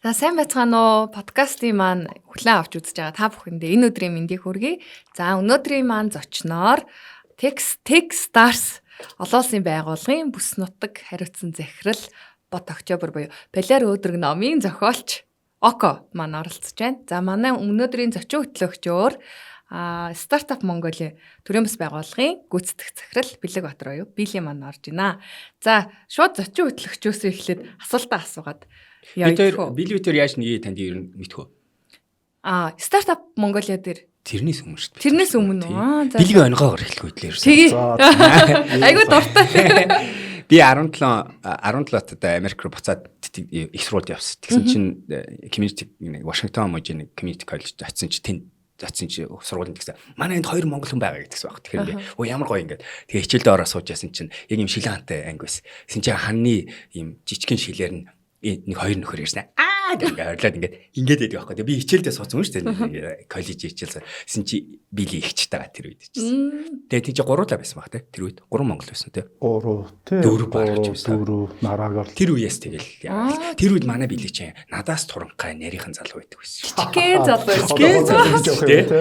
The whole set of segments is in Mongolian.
За сайн байцгаана уу? Подкастын маань хүлээн авч үзэж байгаа та бүхэндээ энэ өдрийн мэндийг хүргэе. За өнөөдрийн маань зочноор Techstars олон улсын байгууллагын бүс нутаг хариуцсан захирал Бот Октябрь буюу Балиар өөдрөг номын зохиолч Око маань оролцож байна. За манай өнөөдрийн зочин хөтлөгчөөр Стартап Mongolia төрийн бас байгууллагын гүйцэтгэх захирал Бэлэг Батар буюу Били маань орж байна. За шууд зочин хөтлөгчөөсөө эхлээд асуултаа асуугаад Билбитэр яаж нэгийг танд ер нь мэдэх үү? Стартап Mongolia дээр тэрнээс өмнө шүү дээ. Тэрнээс өмнө үү? Билгийн онгоогоор эхлэх үдлээр. Айгуу дуртай. Би 17-т одоо Америк руу буцаад их сургуульд явсан. Тэгсэн чинь community Washington мужийн community college очсон чинь сургуулийн тэгсэн. Манай энд 2 монгол хүн байгаа гэдгсэн баг. Тэгэхээр би ямар гоё ингээд. Тэгээ хичээлдээ ороо сууж яасан чинь яг юм шилэнтэй анги байсан. Тэгсэн чинь ханны юм жижигхэн шилээр нь нэг 2 нөхөр ирсэн. Тэгээ орлоод ингээд байдаг байхгүй. Би хичээлдээ суусан шүү дээ. Коллеж хичээлсэн чи били ихчтэйгаа тэр үед чижсэн. Тэгээ тийч 3 удаа байсан баг те. Тэр үед 3 монгол байсан те. 3 багч байсан. 4 нараагаар. Тэр үеэс тэгэл тэр үед манай били чинь надаас туранхай нарийнхан залуу байдаг байсан. Жижигхэн залуу.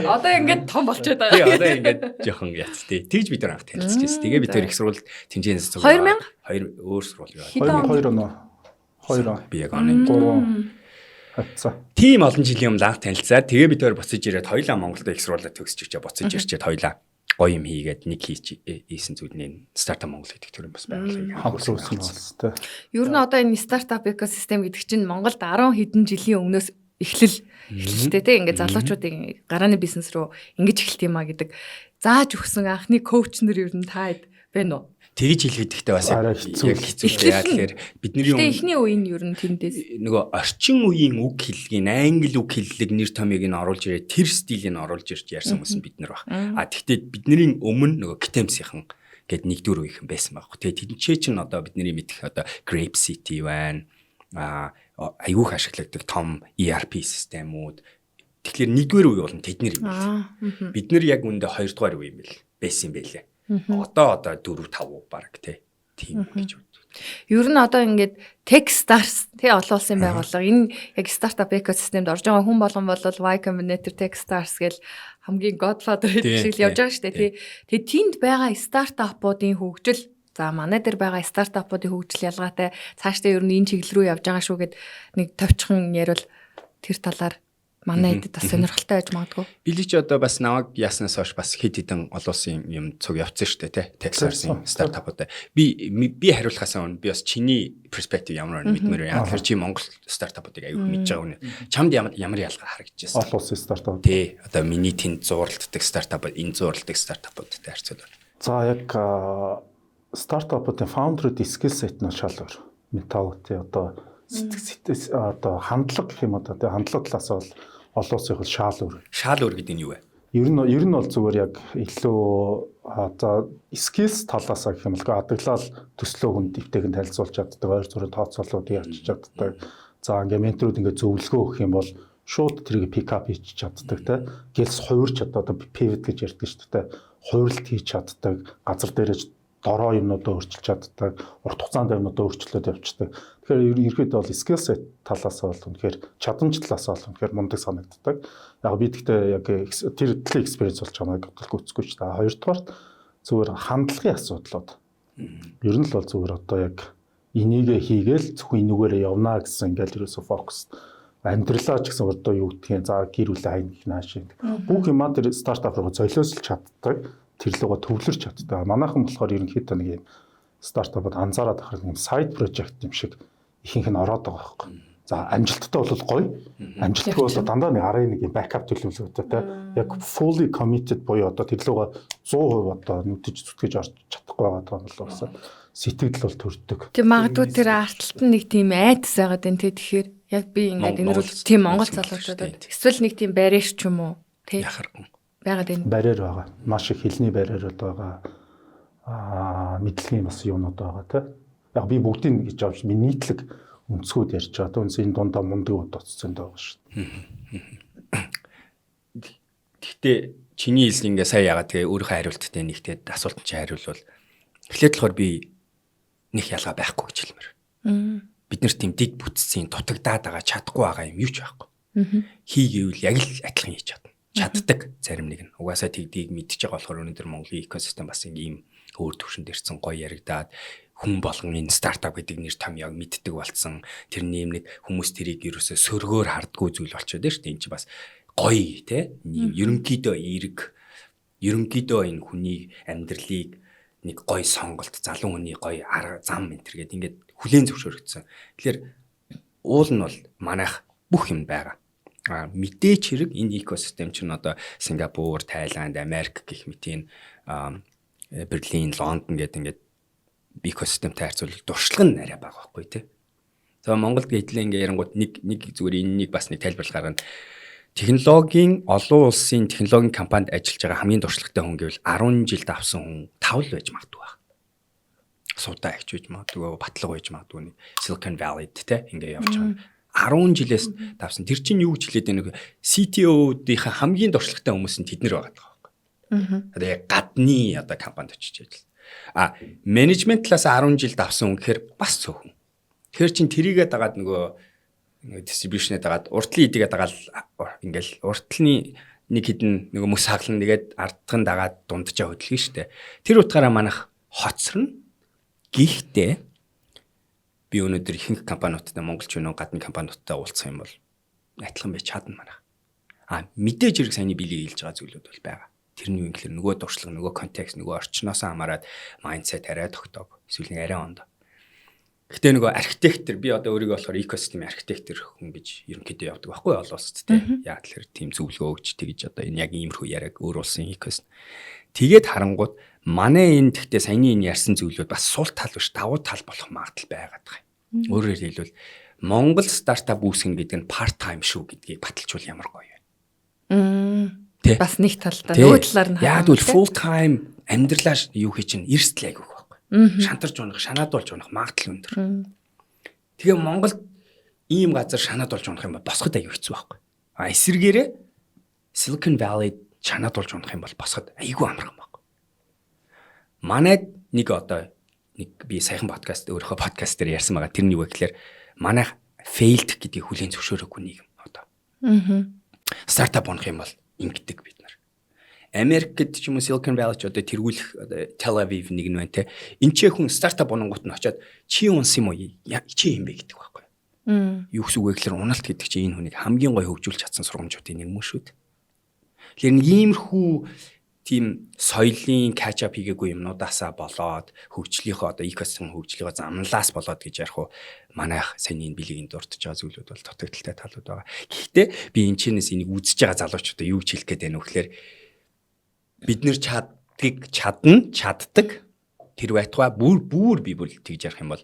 Одоо ингээд том болчиход байгаа. Тэгээ одоо ингээд жоохон яц те. Тэгж бид нар анх танилцж байсан. Тэгээ бид тэр их сургуульд тэмцээнээс зүг 2 өөр сургууль яваа. 2 оноо. 2 би яг оны 3 тийм олон жилийн өмнө анх танилцаад тэгээ бид хоёр буцаж ирээд хоёлаа Монголд их сургуулаа төгсөж ирчээ буцаж ирчээд хоёлаа гоё юм хийгээд нэг хийсэн зүйлний стартап Монгол гэдэг төрөм бас байгууллагыг хавцуулсан байна. Ер нь одоо энэ стартап экосистем гэдэг чинь Монголд 10 хэдэн жилийн өмнөөс эхлэлтэй тийм ингээд залуучуудын гарааны бизнес руу ингэж эхэлт юмаа гэдэг зааж өгсөн анхны коуч нар ер нь таад байна уу? Тэгж хэлэхдээ бас яг хэцүү яа тэгэхээр бидний эхний үеийн ер нь тэндээс нөгөө орчин үеийн үг хэллэгийг англи үг хэллэг нэр томьёог нь оруулж ирээд тэр стилийг нь оруулж ирж ярьсан хүмүүс бид нар баг. Тэгтээ бидний өмнө нөгөө Kitemsийн гээд нэгдүгээр үеийнхэн байсан байхгүй. Тэгээ тэнцээ чинь одоо бидний мэдэх одоо Grape City байна. Аюух ашигладаг том ERP системүүд. Тэгэхээр нэгдүгээр үе бол тэднэр юм байна. Бид нар яг үндэ 2 дугаар үе юм байсан юм байлээ. Одоо 4-5 баг тийм гэж үү. Ер нь одоо ингээд Techstars олон улсын байгууллага энэ яг стартап экосистемд орж байгаа хүн болгон бол Y Combinator Techstars гэл хамгийн Godfather гэдэг шиг явж байгаа шүү дээ. Тэгээ тэнд байгаа стартапуудын хөгжил за манай дээр байгаа стартапуудын хөгжил ялгаатай цаашдаа ер нь энэ чиглэл рүү явж байгаа шүү гэд нэг товчхон ярил тэр талаар манай эдэд бас сонирхолтой байж магадгүй. Били ч одоо бас намайг яаснаас хойш бас хэд хэдэн олон улсын юм цуг явцсан шүү дээ, Techstars-ийн стартапууд. Би хариулахаас өмнө би бас чиний перспектив ямар байна мэдмээр яа. Тэгэхээр чи Монгол стартапуудыг аягүй мэдж байгаа үнэ. Чамд ямар ялгаа харагдаж байна? Олон улсын стартап. Тий, одоо миний тэнд зууралддаг стартапууд, энэ зууралддаг стартапуудтай харьцуулбал. За яг стартапуудын founder-ийн skill set нь шал өөр. Mentality одоо сэтгэл одоо хандлага гэх юм одоо хандлага талаас бол олон улсын хөл шал өөр. Шал өөр гэдэг нь юу вэ? Ер нь бол зүгээр яг илүү одоо skills талаас гэх юм бол адаглал төслөө хүн дэвтэйг нь танилцуулж чаддаг, ойр зүрийн тооцоолуудыг явуулж чаддаг. За ингээ менторууд ингээ зөвлөгөө өгөх юм бол шууд тэрийг пик ап хийж чаддаг те. Гэлс хувирч одоо pivot гэж ярьдаг шүү дээ. Хувирлт хийж чаддаг, газар дээрэж дороо юмнуудаа өөрчилж чаддаг, урт хугацаанд юмнуудаа өөрчлөлт явуулдаг. Тэгэхээр ерөнхийдөө бол skill set талаас бол үнэхээр чадамж талаас бол үнэхээр мундаг санагддаг. Яг би гэхдээ яг тэр төлөв experience болж байгааг бодлого үзэхгүй ч та хоёрдугаар зүгээр хандлагын асуудлууд. Ер нь л бол зүгээр одоо яг энийгээ хийгээл зөвхөн энүүгээрээ явнаа гэсэн ингээл ерөөсө фокус. Амьдралаа ч гэсэн одоо юу гэдгийг за гэр бүлээ хайна гэх нааш. Бүх юмаа тэр стартап руу золиослж чаддаг. Тэр лугаа төвлөрч чаддаг. Манайхан болохоор ерөнхийдөө нэг юм стартапад анзаараад ахаар нэг сайд прожект юм шиг ихэнх нь ороод байгаа байхгүй. За амжилттай бол гоё. Амжилтгүй бол дандаа нэг арын нэг юм бэкап төлөвлөгөөтэй те. Яг fully committed буюу одоо тэр лугаа 100% одоо нүдэж зүтгэж орж чадахгүй байгаа бол бас сэтгэл бол төрдөг. Тэг магадгүй тэр арталт нь нэг тийм айдас байгаад байна те. Тэгэхээр яг би ингээд энэ рүү тийм Монгол залуучуудад эсвэл нэг тийм барьер ч юм уу те. Яхахгүй байгаад энэ барьер байгаа. Маш их хэлний барьерууд байгаа. Мэдлэгийн бас юунууд байгаа те. Яг би бүгдийг гэж авч миний нийтлэг өнцгүүд ярьж байгаа. Түнс энэ дундаа мундаг бодцсон байгаа шүү дээ. Гэхдээ чиний хэлс ингээ сая яагаад тэгээ өөрийнхөө хариулттай нэгтэй асуулт чи хариулвал эхлээд болохоор би нэг ялгаа байхгүй гэж хэлмээр. бид нар тийм дэд бүтцийн дутагдаад байгаа чадахгүй байгаа юм юу ч байхгүй. Хийгээвэл яг л адилхан хийж чадна. Чаддаг зарим нэг нь. Угаасаа тэгдийг мэдчихэж байгаа болохоор өнөөдөр Монголын экосистем бас ийм өөр төвшөнд ирсэн гоё яригадаад хүн болгон энэ стартап гэдэг нэр том яг мэддэг болсон. Тэрний юм нэг хүмүүс тэрийг ерөөсөө сөргөөр хардггүй зүйл болчиход байна шүү дээ. Энд чинь бас гоё те. Ерөнхийдөө ерөнхийдөө энэ хүний амьдралыг нэг гоё сонголт, залуу хүний гоё арга зам энэ төр гэдэг ингээд хүлээн зөвшөөрөгдсөн. Тэгэхээр уул нь бол манайх бүх юм байгаа. Мэдээч хэрэг энэ экосистем чинь одоо Сингапур, Тайланд, Америк гэх мэтийн Берлин, Лондон гэдэг ингээд экосистемтэй харьцуулбал дуршлаг нь арай бага байхгүй тий. За Монголд гэдлээ ингээ ярангууд нэг зүгээр энэнийг бас нэг тайлбарлах гаргана. Технологийн олон улсын технологийн компанид ажиллаж байгаа хамгийн дуршлагтай хүн гэвэл 10 жилд авсан хүн 5 л байж магадгүй байна. Суудаа ихч байж магадгүй, батлаг байж магадгүй, Silicon Valley те ингээ явж байгаа. 10 жилээс давсан. Тэр чинь юу гэж хэлээд байна вэ? CTO-ийнхаа хамгийн дуршлагтай хүмүүс нь тэд нар байгаа байхгүй. Одоо яг гадны одоо компанид очиж ажиллана. Менежмент талаас 10 жилд авсан хүн гэхээр бас цөөхөн. Тэгэхээр чин тэрийгээ дагаад нөгөө дистрибьюшнээ дагаад уртлын идигээ дагаад ингээл уртлын нэг хідэн нөгөө мөс хаглан нэгээд ардхан дагаад дунджаа хөдөлгөн штэ. Тэр утгаараа манайх хоцорно. Гэхдээ би өнөөдөр ихэнх компаниудтай Монголч өнөө гадны компаниудтай уулзах юм бол адилхан байж чадна манайх. Мэдээж хэрэг саяны биелий хэлж байгаа зүйлүүд бол байгаа. Тэрний юм гэхэлэр нөгөө дуршлаг, нөгөө контекст, нөгөө орчноос хамаарат майндсет арай тогтоог. Эсвэл нэг арай ондоо. Гэтэ нөгөө архитектор би одоо өөрийгөө болохоор экосистемийн архитектор хүн гэж ерөнхийдөө явдаг байхгүй олон улсад тийм. Яг л тийм зөвлөгөө өгч тэгж одоо энэ яг иймэрхүү яриаг өөр улсын экосистем. Тэгээд харангууд манай энэ тэгтээ саяны энэ ярьсан зүйлүүд бас сул тал биш давуу тал болох магадлал байгаад байгаа юм. Өөрөөр хэлбэл Монгол стартап үүсгэн гэдэг нь part time шүү гэдгийг баталжуул ямар гоё вэ? Бас нэг талдаа нөгөө талаар нь яг л full time амьдралаа юу хий чинь эрсдэл айгүйх байхгүй. Шантарч унах, шанаадуулж унах магадлал өндөр. Тэгээ Монголд ийм газар шанаадуулж унах юм бол босоход аюу хэцүү байхгүй. Эсвэргээрээ Silicon Valley шанаадуулж унах юм бол босоход аюу амархан байхгүй. Манайд нэг одоо нэг би саяхан өөрийнхөө подкаст дээр ярьсан байгаа. Тэр нь юу вэ гэхээр манайх failed гэдгийг хүлээн зөвшөөрөөгүй нийгэм одоо. Стартап унах юм бол ингэдэг бид нар. Америк гэдэг ч юм уу Silicon Valley ч одоо тэргүүлэх Tel Aviv нэг нь байна те. Энд ч хүн стартап унангууд нь очиод чи унс юм уу? Чи юм бэ гэдэг байхгүй. Юу гэсэн үг вэ гэхээр уналт гэдэг чинь энэ хүнийг хамгийн гоё хөгжүүлж чадсан сургамжуудын нэг мөн шүү дээ. Тэгэхээр нэг иймэрхүү тийм соёлын catch up хийгээгүй юмнуудаасаа болоод хөгжлийнхөө одоо экосистем хөгжлийнхөө замналаас болоод гэж ярих уу манайх саний энэ билегийн дурдж байгаа зүйлүүд бол дутагдaltaй талууд байгаа. Гэхдээ би энэ чинээс энийг үзэж байгаа залуучуудаа юу ч хэлэх гээд байна вэ гэхээр бид нэр чаддаг тэр байтугай бүр би бүр тэгж ярих юм бол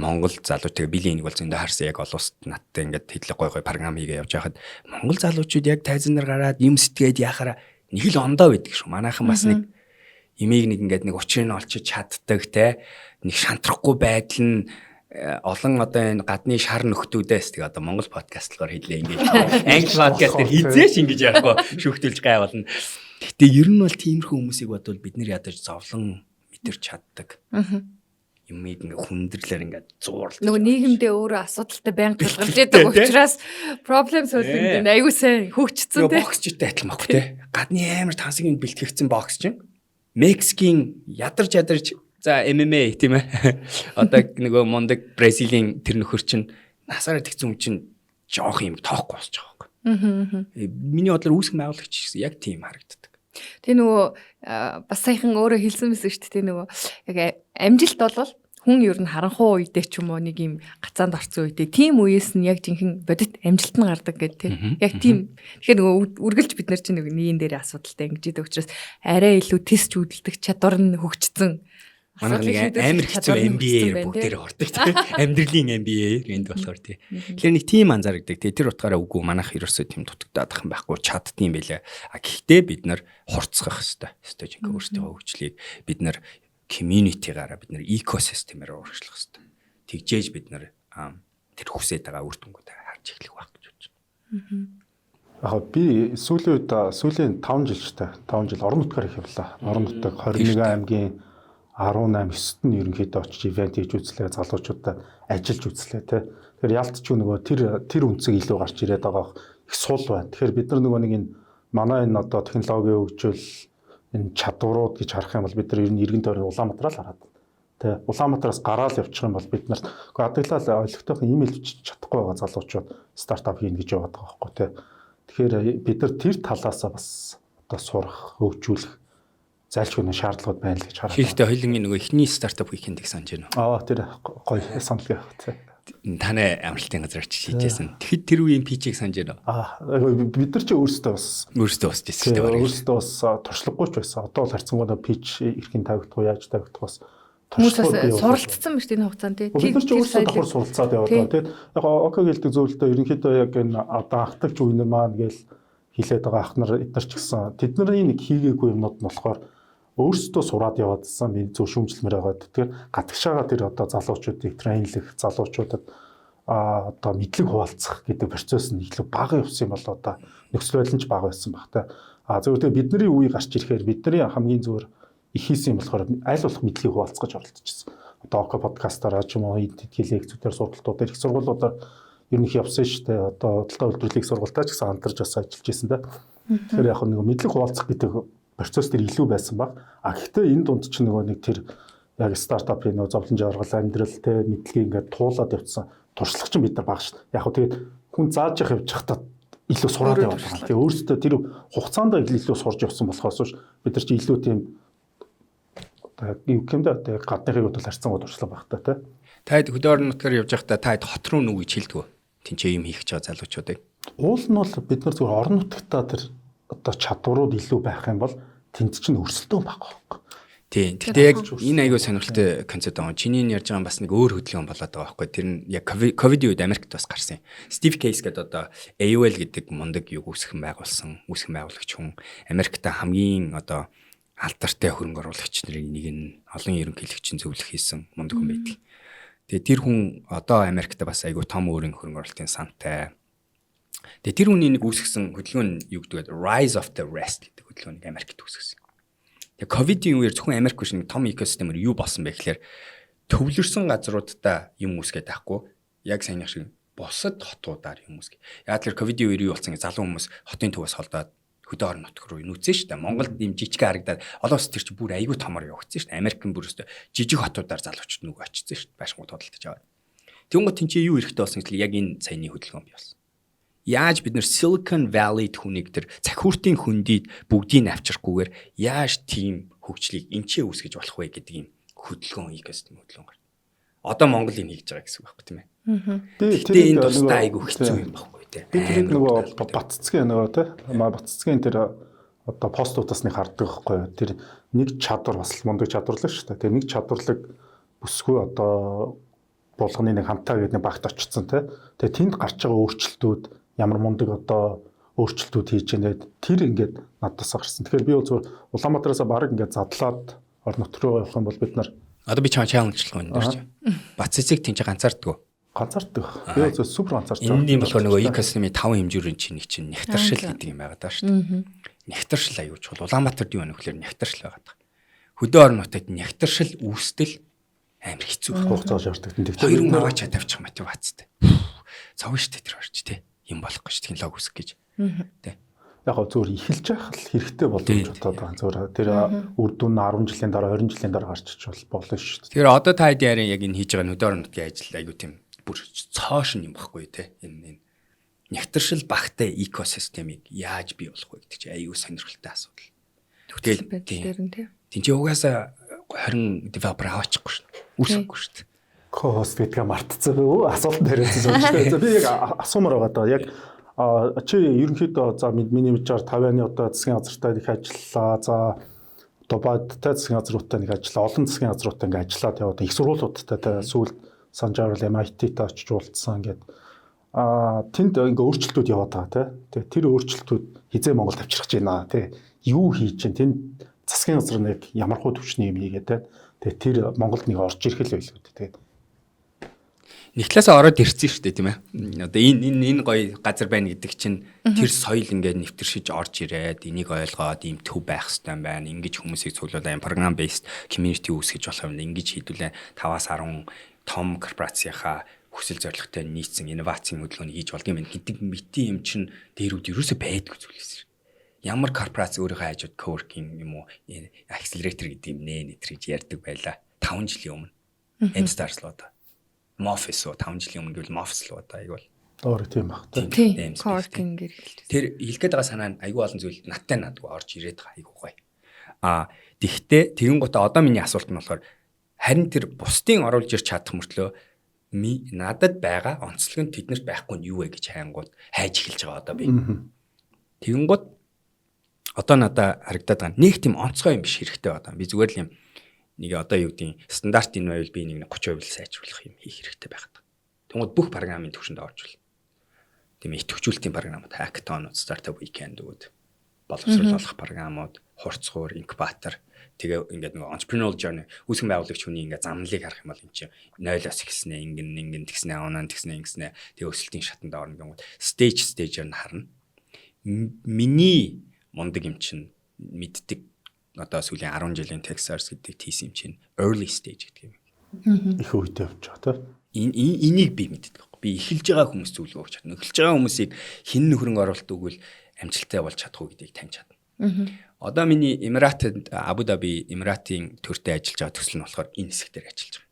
Монгол залуучууд билийн энийг бол зөндөө харсан яг олон улсад надтай ингээд хэдлэг гой програм хийгээ явж байхад Монгол залуучууд яг тайзан нар гараад юм сэтгээд яхаараа нэг л ондоо байдаг шүү. Манайхан бас нэг имийг нэг ингээд нэг учрыг олчиж чаддаг те нэг шантрахгүй байдал нь олон одоо энэ гадны шар нөхдүүдээс тэг одоо Монгол подкастлоор хэлээ ингэж англи подкастер хизээш ингэж ярихгүй шүүхтүүлж гай болно. Гэтэ ер нь бол тиймэрхүү хүмүүсийг бодвол бид нэр ядаж зовлон мэдэрч чаддаг. Юмыг ингээ хүндрэлээр ингээ зуурлаж. Нөгөө нийгэмдээ өөрөө асуудалтай байнга тулгарч яадаг учраас проблем solving аюу сайн хөгжсөн те. Боксчтэй адилхан баггүй те. Гадны амар тансгийн бэлтгэгдсэн бокс чинь Мексикийн ядарч за MMA тийм ээ. Одоо нөгөө мундаг Бразилийн тэр нөхөр чинь насаараа тэгсэн хүн чинь жоох юм тоохгүй болчих жоох. Миний бодлоор үүсгэн байгуулагч гэсэн яг тийм харагддаг. Тэгээ нөгөө бас саяхан өөрөө хэлсэн байсан шүү дээ нөгөө яг амжилт бол хүн ер нь харанхуй үедээ ч юм уу нэг юм гацаанд орсон үедээ тийм үеэс нь яг жинхэнэ бодит амжилт нь гардаг гэдэг тийм яг тийм тэгэхээр нөгөө үргэлж бид нар чинь нэг нийгэн дээр асуудалтай ингэж идэг учраас арай илүү тест үүдэлдэг чадвар нь хөгжсөн. Манай нэг амар хэцүү MBA бүгдээр ордог тийм амьдралын MBA энд болохоор тийм. Тэгэхээр нэг тийм анзаардаг тийм тэр утгаараа үгүй манайх ерөөсөө тийм дутагдаад ах юм байхгүй чаддсан байлаа. Гэхдээ бид нар хурцгах хэрэгтэй. Өстой жинхэнэ өөрсдөө хөгжлийг бид нар community-гаараа бид нар экосистемээр урагшлах хэрэгтэй. Тэгжээж бид нар тэр хүсэж байгаа үр дүнгуудаа харж эхлэх байх гэж бодож байна. Яг би сүүлийн 5 жил орон нутгаар их явлаа. Орон нутаг 21 аймгийн 18 9-т нь ерөнхийдөө очиж ивент хийж үзлээ, залуучуудаа ажиллаж үзлээ те. Тэгэхээр ялтч нөгөө тэр үнцэг илүү гарч ирээд байгаа их сул байна. Тэгэхээр бид нар нөгөө нэг энэ манай энэ одоо технологийн хөгжил энэ чадварууд гэж харах юм бол бид нар ер нь эргэн тойрны Улаанбаатараа л хараад. Тэ Улаанбатараас гараал явчих юм бол бид нар адаглал олигтойхон имэйл бичиж чадахгүй байгаа залуучууд стартап хийнэ гэж яваад байгаа байхгүй тэ. Тэгэхээр бид нар тэр талаасаа бас одоо сурах, хөгжүүлэх зайлшгүй нэг шаардлагууд байна л гэж хараад. Хийхдээ хоёулынгийн нөгөө эхний стартап хийх гэж санаж байна. Тэр гоё санал гэх тэ. Таны амралтын газар очиж хийжсэн. Тэгэхэд тэр үеийн пичиг санаж байна. Бид нар ч өөрсдөө бас хийжсэн шүү дээ. Өөрсдөө бас туршлагагүй ч байсан. Одоо л харьцангуйда пич эрхийн тавигдах, яаж тавигдах бас хүмүүс суралцсан ба шүү дээ энэ хугацаанд тий. Бид нар ч өөрсдөө давхар суралцаад яваад байгаа тий. Яг окей гэлдэг зөвлөлтөө ерөнхийдөө яг энэ одоо ахтагч үеийн маань гээл хилээд байгаа ах нар эдгээр ч гэсэн тэдний нэг хийгээгүй юмнууд нь болохоор өөрсдөө сураад яваадсан би зөв шүүмжлэмээр байгаа. Тэгэхээр гадагшаага тэр одоо залуучуудыг трейнлэх, залуучуудад одоо мэдлэг хуваалцах гэдэг процесс нь илүү бага явсан юм бол одоо нөхцөл байдал нь ч бага байсан баг та. Зөвхөн бидний үе гарч ирэхээр бидний хамгийн зөвөр их хийсэн юм болохоор аль болох мэдлэгийг хуваалцах гэж оролдчихсон. Одоо око подкастаараа ч юм уу эдгээр лекцүүдээр сургалтуудаар их сургуулиудаар ер нь их явсан шүү дээ. Одоо худалдаа үйлдвэрлэлийн сургалтаа ч гэсэн хамтарч бас ажиллаж байсан да. Тэгэхээр яг нэг мэдлэг хуваалцах гэдэг процесс төр илүү байсан баг. Гэхдээ энэ дунд чинь нөгөө нэг тэр яг стартапын нөгөө зовлон жаргал амьдрал те мэдлэгийг ингээд туулаад явцсан туршлага чинь бид нар баг шүү дээ. Яг хөө тэгээд хүн зааж явж хахтаа илүү сураад яваад байгаа. Тэгээ өөрөөсөө тэр хугацаанд илүү сурж явсан болохоос бид нар чи илүү тийм одоо юу гэмдэ гадныхыг бодвол харьцангуй туршлага багтаа те. Таад хөдөө орон нутгаар явж байхдаа таад хот руу нүг гэж хэлдэг үү? Тинчээ юм хийх гэж байгаа залуучуудыг. Уул нь бол бид нар зөвхөн орон нутгатаа тэр одоо чадварууд илүү байх юм бол тэнд чинь өрсөлдөөн баг байхгүй. Тийм. Гэхдээ яг энэ айгүй сонирхолтой концепт байгаа. Чиний ярьж байгаа бас нэг өөр хөдөлгөөн болоод байгаа байхгүй. Тэр нь яг ковидын үед Америкт бас гарсан юм. Steve Case гэдэг одоо AOL гэдэг мундаг юг үүсгэн байгуулагч хүн Америкт хамгийн одоо алдартай хөрөнгө оруулагч нарын нэг нь олон ерөнхийлөгчийн зөвлөх хийсэн мундаг хүн байдаг. Тэгээ тэр хүн одоо Америкт бас айгүй том өөрийн хөрөнгө оруулалтын сантай. Тэгээ тэр хүний нэг үүсгэсэн хөдөлгөөн нь юу гэдэг вэ? Rise of the Rest гэдэг хөдөлгөөнийг Америкт үүсгэсэн. Тэгээ ковидын үеэр зөвхөн Америк биш нэг том экосистемээр юу болсон бэ гэхээр төвлөрсөн газруудаа юм үүсгээд байхгүй. Яг саяны шиг бусад хотуудаар юм үүсгээ. Яг тэр ковидын үеэр юу болсон гэ залуу хүмүүс хотын төвөөс холдоод хөдөө орон нутг руу нүүцсэн шүү дээ. Монголд ийм жижиг харагдаад олон улс тэр чинь бүр айгүй томор явагдсан шүү дээ. Америкэн бүр өстө жижиг хотуудаар залуучууд нүг очсон шүү дээ. Байшингууд худалдаж аваад. Тэнгуут тэнцээ юу эрэхтэй болсон гэвэл яг энэ саяны хөдөлгөөн бий болсон. Яаж бид нэр Silicon Valley түүнийг тэр цахиуртын хөндийд бүгдийг авчрахгүйгээр яаж тийм хөгжлийг энчээ үүсгэж болох вэ гэдэг ийм хөдөлгөөн экосистем хөдөлгөөн гарна. Одоо Монгол энэ хийж байгаа гэсэн үг байхгүй тийм ээ. Тэгээд энэ тусдаа айгүй хэцүү юм байхгүй тийм. Би тэр нөгөө баццгийн нөгөө тийм баццгийн тэр одоо постуудаас нэг хардаг байхгүй юу. Тэр нэг чадвар бас мундаг чадварлаг шүү дээ. Тэр нэг чадварлаг бүсгүй одоо булганы нэг хамтаа гэдэг нэг багт очсон тийм. Тэгээд тэнд гарч байгаа өөрчлөлтүүд ямар мундаг одоо өөрчлөлтүүд хийж байна. Тэр ингээд надаас гарсан. Тэгэхээр би зөвхөн Улаанбаатараас баг ингээд задлаад орон нутг руу явах юм бол бид нар одоо би чам чаленжлах юм дээр чи. Бац цэцэг тэнцээ ганцаарддаг. Ганцаарддаг. Би зөвхөн супер ганцаарч байгаа. Эндийн болохоор нөгөө экосистемийн 5 хэмжүүрийн чинь нягтаршил гэдэг юм байгаа даа шүү дээ. Нягтаршил аюул чухал. Улаанбаатард юу вэ гэхээр нягтаршил байгаа даа. Хөдөө орон нутагт нягтаршил үүстэл амар хэцүү. Хугацаа шаарддаг. Тэгэхээр хоёр наваач тавьчих мотивацтай. Цав шүү дээ тэр орч тий. Юм болох гэж технологи үүсгэх гэж. Тэ. Яг гоо зөвөр эхэлж явах л хэрэгтэй болов гэж бодоод байгаа. Зөвөр тэр үр дүн 10 жилийн дараа 20 жилийн дараа гарч ич болно шүү дээ. Тэгэхээр одоо та яарын яг энэ хийж байгаа хөдөө орон нутгийн ажил аягүй тийм бүр цоошин юм баггүй те. Энэ нягтаршил багтай экосистемийг яаж бий болох вэ гэдэг чинь аягүй сонирхолтой асуудал. Тэгэл тийм угаасаа 20 девелопер аваачихгүй шүү дээ. Үүсэхгүй шүү дээ. Co-host гэдгээ мартцсан үү? Асуулт дээрээс зөвшөөрсөн. Би яг асуумаар байгаа даа. Яг чи ерөнхийдөө за миний мэдээр 50-ны одоо засгийн газартаа их ажиллаа. За одоо бадтай засгийн газруудтай нэг ажиллаа. Олон засгийн газруудтай ингээ ажиллаад яваад их сургуулиудтай сүүлд Санжаарл MIT-тэй очиж уулзсан ингээд тэнд ингээ өөрчлөлтүүд яваад байгаа тий. Тэр өөрчлөлтүүд хизээ Монголд авчрах гэж байна тий. Юу хийж чинь тэнд засгийн газар нэг ямархуу төвчний юм хийгээд тий. Тэр Монголд нэг орж ирэх л байлгүй тий. нэг талаасаа ороод ирсэн шүү дээ тийм ээ. Одоо энэ гоё газар байна гэдэг чинь тэр соёл ингээд нэвтэршиж орж ирээд энийг ойлгоод ийм төв байх хэрэгтэй байна. Ингэж хүмүүсийг цуглуулаа програм based community үүсгэж болох юм. Ингэж хийдүүлээ 5-10 том корпорацийнхаа хүсэл зорилготой нийцсэн инновацийн хөдөлгөөнийг хийж болдго юм гэдэг мэтийн юм чинь дээрүүд ерөөсөй байдгүй зүйлээс. Ямар корпорац өөрийнхөө хажууд coworking юм уу accelerator гэдэг юм нэ гэж ярьдаг байла 5 жилийн өмнө. M-Stars л одоо. Moffice 5 жилийн өмнө гэвэл Moffice л одоо айгуул. Өөр тийм баг. Тийм. Coworking гэр хэлж. Тэр хэлгээд байгаа санаа нь айгүй олон зүйл надтай надгүй орж ирээд байгаа айгүй гоё. Тэгтээ тэгэн гутаа одоо миний асуулт нь болохоор харин тэр бусдын оруулж ирч чадах мөртлөө надад байгаа онцлог нь тэднэрт байхгүй нь юу вэ гэж хайнгууд хайж эхэлж байгаа одоо би. Тэгэн гут одоо надад харагдаад байгаа нэг тийм онцгой юм биш хэрэгтэй байгаа. Би зүгээр л юм нэг одоо юу гэдгийг стандарт энэ байвал би нэг 30% л сайжруулах юм хийх хэрэгтэй байгаад. Тэгмээд бүх програмын түвшинд оржуул. Тийм идэвхжүүлэлтийн програмууд, hackathon, startup weekend-үүд, боловсруулах програмууд, хурцгуур, инкубатор, тэгээ ингээд нэг entrepreneurial journey үүсгэн байгуулагч хүний ингээд замналыг харах юм бол энэ чинь 0-оос ихснэ, ингэн тэгснэ, оноо тэгснэ, ингэснэ, тэгээ өсөлтийн шатанд орно гэмүүд stage-ээр нь харна. Миний мундаг юм чинь мэддэг одоо сүүлийн 10 жилийн Texas гэдэг TC юм чинь early stage гэдэг юм. Их үедээ явж байгаа тийм. Энийг би мэддэг байхгүй. Би эхэлж байгаа хүмүүс зөвлөгөө өгч чадна. Эхэлж байгаа хүмүүсийг хин нөхрөнгө оруулалт өгвөл амжилттай болж чадах уу гэдгийг таньж чадна. Одоо миний Эмиратад Абу Даби Эмиратийн төртөө ажиллаж байгаа төсөл нь болохоор энэ хэсэг дээр ажиллаж байгаа.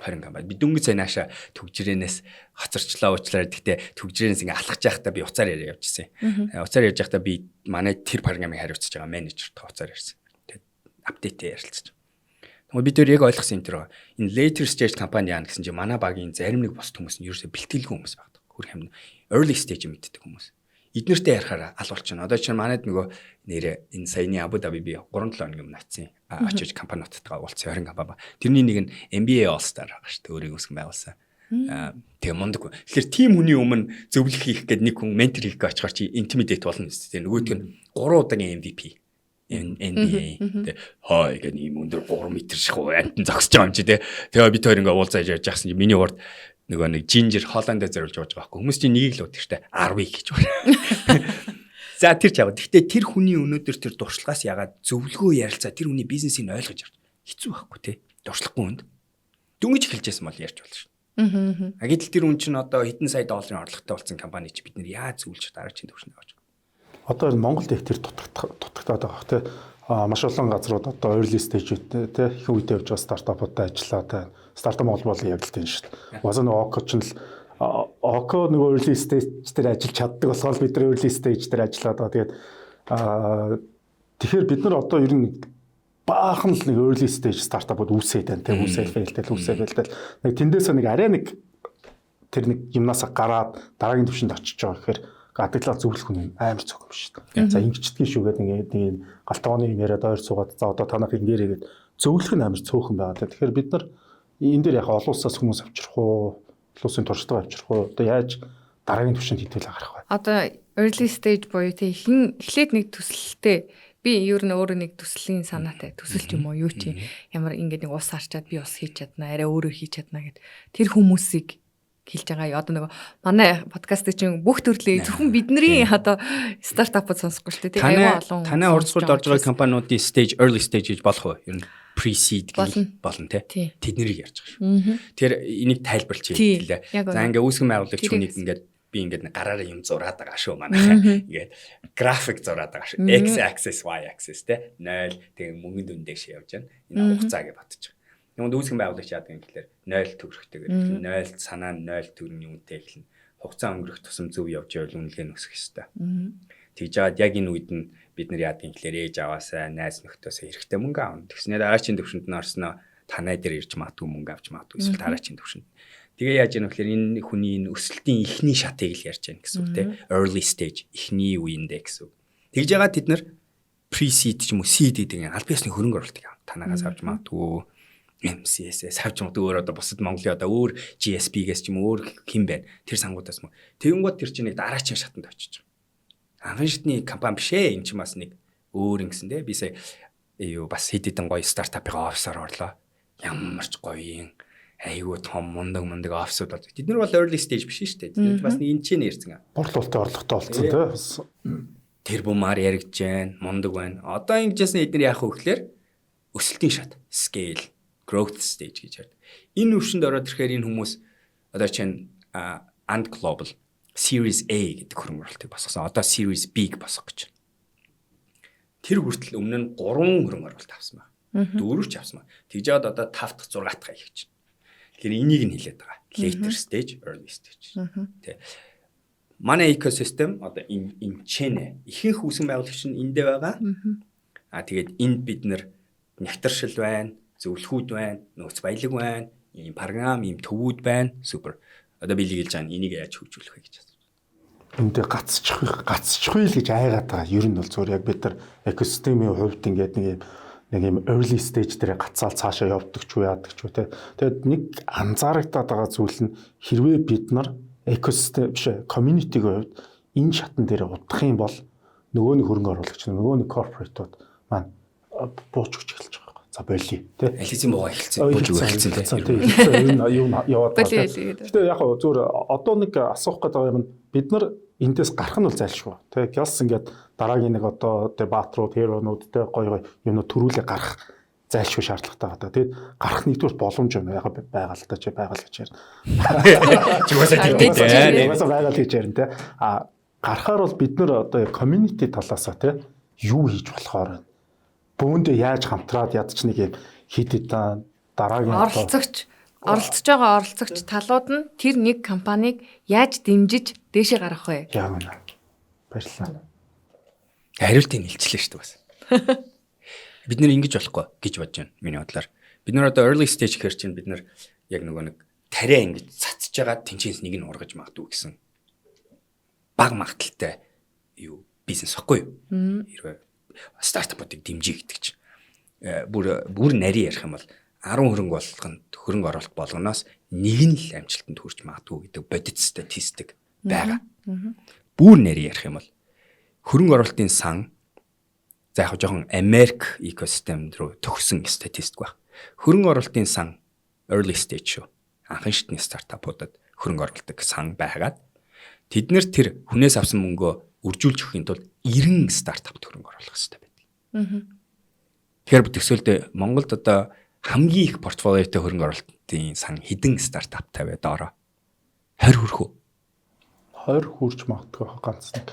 20 компани. Би дөнгөж сая нааша төгжрэнээс хоцорчлаа уучлаарай. Гэхдээ төгжрэнээс ингээ алхаж байхдаа би уцаар яриа явжсэн. Уцаар ярьж байхдаа би манай тэр програмыг хариуцж байгаа менежертэй уцаар ярьсан. Апдейтээ ярилцсан. Тэгвэл бид тэр яг ойлгосон юм тэр байгаа. Энэ later stage компани яана гэсэн чинь манай багийн зарим нэг бос хүмүүс нь ерөөсөй бэлтгэлгүй хүмүүс байдаг. Хөрх юм early stage мэддэг хүмүүс. Эднэртэй ярихаар алуулчихна. Одоо чинь манайд нөгөө нэрэ энэ саяны Абу Даби би 3-7 хоног юм натсан. Очиж компаниудтайгаа уулзсан 20 компани ба. Тэрний нэг нь MBA All Star байгаа шүү дээ. Өөрийг үүсгэн байгуулсан. Тэгээ мундаг. Тэгэхээр тим хүний өмнө зөвлөх хийх гээд нэг хүн ментор хийх гэж очихоор чи intimidate болно үстэй. Нөгөөдг нь 3 удаагийн MVP. NBA тэ хой гэх юм өндөр 3 метр шахуу амтан зогсож байгаа юм чи тэ. Тэгээ бид хоёр ингээ уулзаж ярьж байхсан чи миний урд нөгөө нэг жинжер Холландд зориулж байгаа байхгүй. Хүмүүс чинь нэгийг л уудчих штэ 10 гэж байна. За тэр ч яваа. Гэхдээ тэр хүний өнөөдөр тэр дуршлагаас ягаад зөвлөгөө ярилцаа тэр хүний бизнесийг ойлгож авч хэцүү байхгүй те. Дуршлахгүй хүнд дүнгиж эхэлжсэн бол ярьж болно шүү. Гэтэл тэр хүн чинь одоо хэдэн сая долларын орлоготой болсон компани чи бид нэр яаж зөвлөж дараа чинь төвшнө авч. Одоо Монголд их тэр дутагтаад байгаа те. Маш олон газрууд одоо early stage-үүд те их үедээ явж байгаа стартапуудад ажиллаа те. Стартап Монгол бол яг л тийм шүү дээ. Угаасаа нөгөө Око ч л Око нөгөө early stage дээр ажиллаж чаддаг болохоор бид нар early stage дээр ажиллаад байгаа. Тэгээд тэгэхээр бид нар одоо ер нь баахан л нэг early stage стартапууд үүсээд байна те. Үүсэл фейлтэл. Нэг тэндээсээ нэг арай нэг тэр нэг юмнасаа гараад дараагийн түвшинд очиж байгаа гэхээр гадагдлаа зөвлөх хүн амар цог юм шүү дээ. За ингэчдгийн шүүгээд нэг галтгооны юм яриад ойр суугаад за одоо танах ингээрээ гээд зөвлөх нь амар цөөхөн байгаа. Тэгэхээр бид нар энэ дээр яг олон улсаас хүмүүс авчрах уу, улсын туршлагаа авчрах уу, одоо яаж дараагийн түвшинд хэтгэлээ гарах вэ? Одоо early stage буюу тэг эхлээд нэг төсөлтэй би ер нь өөрөө нэг төслийн санаатай төсөлч юм уу юу чи ямар ингээд нэг ус харчаад би ус хийж чадна, арай өөрөө хийж чадна гэд тэр хүмүүсийг хэлж байгаа. Одоо нөгөө манай подкаст чинь бүх төрлийн зөвхөн бидний одоо стартапууд сонсохгүй шүү дээ. Аюу олон. Танай хурцлуулд орж байгаа компаниудын stage early stage гэж болох уу? Ер нь pre-seed болно те. Тэднийг ярьж байгаа шүү. Тэр энийг тайлбарлаж хэллээ. За ингээ үүсгэн байгуулагч хүнийг ингээд би ингээд гараараа юм зураад байгаа шүү манайхаа. Ингээд график зураад байгаа шүү. X axis, Y axis те 0 тэгээ мөнгөнд үндээш явж байна. Энэ хугацаа гэж батж байгаа. Юунд үүсгэн байгуулагч яадаг юм гэхээр 0 төгрөгтэйгээр 0 санаа 0 төгрөгийн үнэтэй эхэлнэ. Хугацаа өнгөрөх тусам зөв явж байвал үнэлгээ нь өсөх ёстой. Тэгж жаад яг энэ үед нь бид нар яадаг юм гэхээр ээж аваасаа найз нөхдөсөө хэрэгтэй мөнгө аавна. Тэгснээр дараачийн төвшөнд нь орсноо танай дээр ирж магадгүй мөнгө авч магадгүй эсвэл дараачийн төвшөнд. Тэгээ яаж яах вэ гэхээр энэ хүний энэ өсөлтийн эхний шатыг л ярьж байна гэсэн үг те. Early stage эхний үеиндээ гэсэн үг. Тэгж жаад тэд нар pre-seed ч юм уу seed гэдэг аль биесний хөрөнгө оруулалт яа. Танаагаас авч магадгүй MCS авч магадгүй өөр одоо бусад Монголын одоо өөр GSP-гээс ч юм өөр хэм байна. Тэр сангуудаас мөн. Тэгэнгүүт тэр чинь нэг дараачийн шатанд очиж байгаа. Анхны шатны компани биш ээ. Энд чинь бас нэг өөр ингэсэн те. Би сая бас хэд хэдэн гоё стартапын офисаар орлоо. Ямар ч гоё юм. айгүй том мундаг офисууд бол. Тэд нар бол early stage биш шүү дээ. Бас нэг энэ ч нэрсэн. Борлуулалтын орлоготой болсон тий. Бас тэр бумаар яригдж байна, мундаг байна. Одоо ингэжсэн эдгээр яах вэ гэхээр өсөлтийн шат, scale, growth stage гэж ярьдаг. Энэ өвшөнд ороод ирэхээр энэ хүмүүс одоо чинь and global Series A гэдэг хөрөнгө оруулалтыг босгосон. Одоо Series B босгох гэж. Тэр хүртэл өмнө нь 3 хөрөнгө оруулалт авсан байна. 4 ч авсан байна. Тэгж яваад одоо 5 дахь 6 дахь хийх гэж. Тэгэхээр энийг нь хэлээд байгаа. Later stage, early stage. Тэ. Манай экосистем одоо эмчэнэ. Ихэнх үүсгэн байгуулагч нь эндээ байгаа. Тэгээд энд бид нэр нягтршил байна, зөвлөхүүд байна, нөөц баялаг байна, ийм програм, ийм төвүүд байна. Супер. Одоо би л хэлж байгаа энийг яаж хөгжүүлэх вэ гэж асууж байна. эндээ гацчихгүй л гэж айгаад байгаа. Ер нь бол зүгээр яг бид нар экосистемийн хувьд ингээд нэг юм early stage дээр гацаал цаашаа явдаг ч уу яадаг ч уу те. Тэгээд нэг анзаарагдаад байгаа зүйл нь хэрвээ бид нар экосистем биш community-гийн хувьд энэ шатан дээр удах юм бол нөгөө нэг хөрөнгө оруулагч нөгөө нэг corporate-ууд маань бууж өгч эхэлж байгаа. За болий тий. Ализм боо эхэлсэн. Бууж өгч эхэлсэн тий. Ер нь юу яваад байгаа. Гэтэ яг хөө зүгээр одоо нэг асуух гэдэг юм бид нар эндээс гарах нь бол зайлшгүй. Тий. Гялс ингээд дараагийн нэг одоо тий баатрууд, херонууд тий гоё юмнууд төрүүлээ гарах зайлшгүй шаардлагатай байгаа. Тэгээд гарах нэгдүгээр боломж байна. Яг байгаал та чи байгаал гэж ярина. Чугасаа тэгтэй. Чугасаа байгаал гэж ярина тий. А гарахаар бол бид нар одоо community талаасаа тий юу хийж болохоор байна. Бөөндөө яаж хамтраад ядч нэг юм хийдэд дараагийн оролцож байгаа оролцогч талууд нь тэр нэг компанийг яаж дэмжиж дээшээ гаргах вэ? Яг үнэ. Баярлалаа. Хариултыг нэлцлээ шүү дээ бас. Бид нэр ингэж болохгүй гэж бодож байна миний бодлоор. Бид нар одоо early stage гэхэр чинь бид нар яг нөгөө нэг тариа ингэж цацж байгаа тэнцэнс нэг нь ургаж магадгүй гэсэн баг магталтай юу бизнес баггүй юу? Хэрвээ стартапуудыг дэмжиж гэдэг чинь бүр нарийн ярих юм бол 10 хөрөнгө оруулалт болгоноос нэг нь л амжилтанд хүрч магадгүй гэдэг бодит статистик байгаа. Бүр нарийн ярих юм бол хөрөнгө оруулалтын сан за яг жоохон Америк экосистем рүү төгсөн статистик баг. Хөрөнгө оруулалтын сан early stage шүү. Анхан шатны стартапуудад хөрөнгө оруулдаг сан байгаад тэд нэр тэр хүнээс авсан мөнгөө үржүүлж өгөхийн тулд 90 стартапт хөрөнгө оруулах хэрэгтэй байдаг. Тэгэхээр төсөөлдөө Монголд одоо хамгийн их портфолиотой хөрөнгө оруулалтын сан хэдэн стартаптай вэ доороо? 20 хүрэх үү? 20 хүрч магадгүй ганц нэг.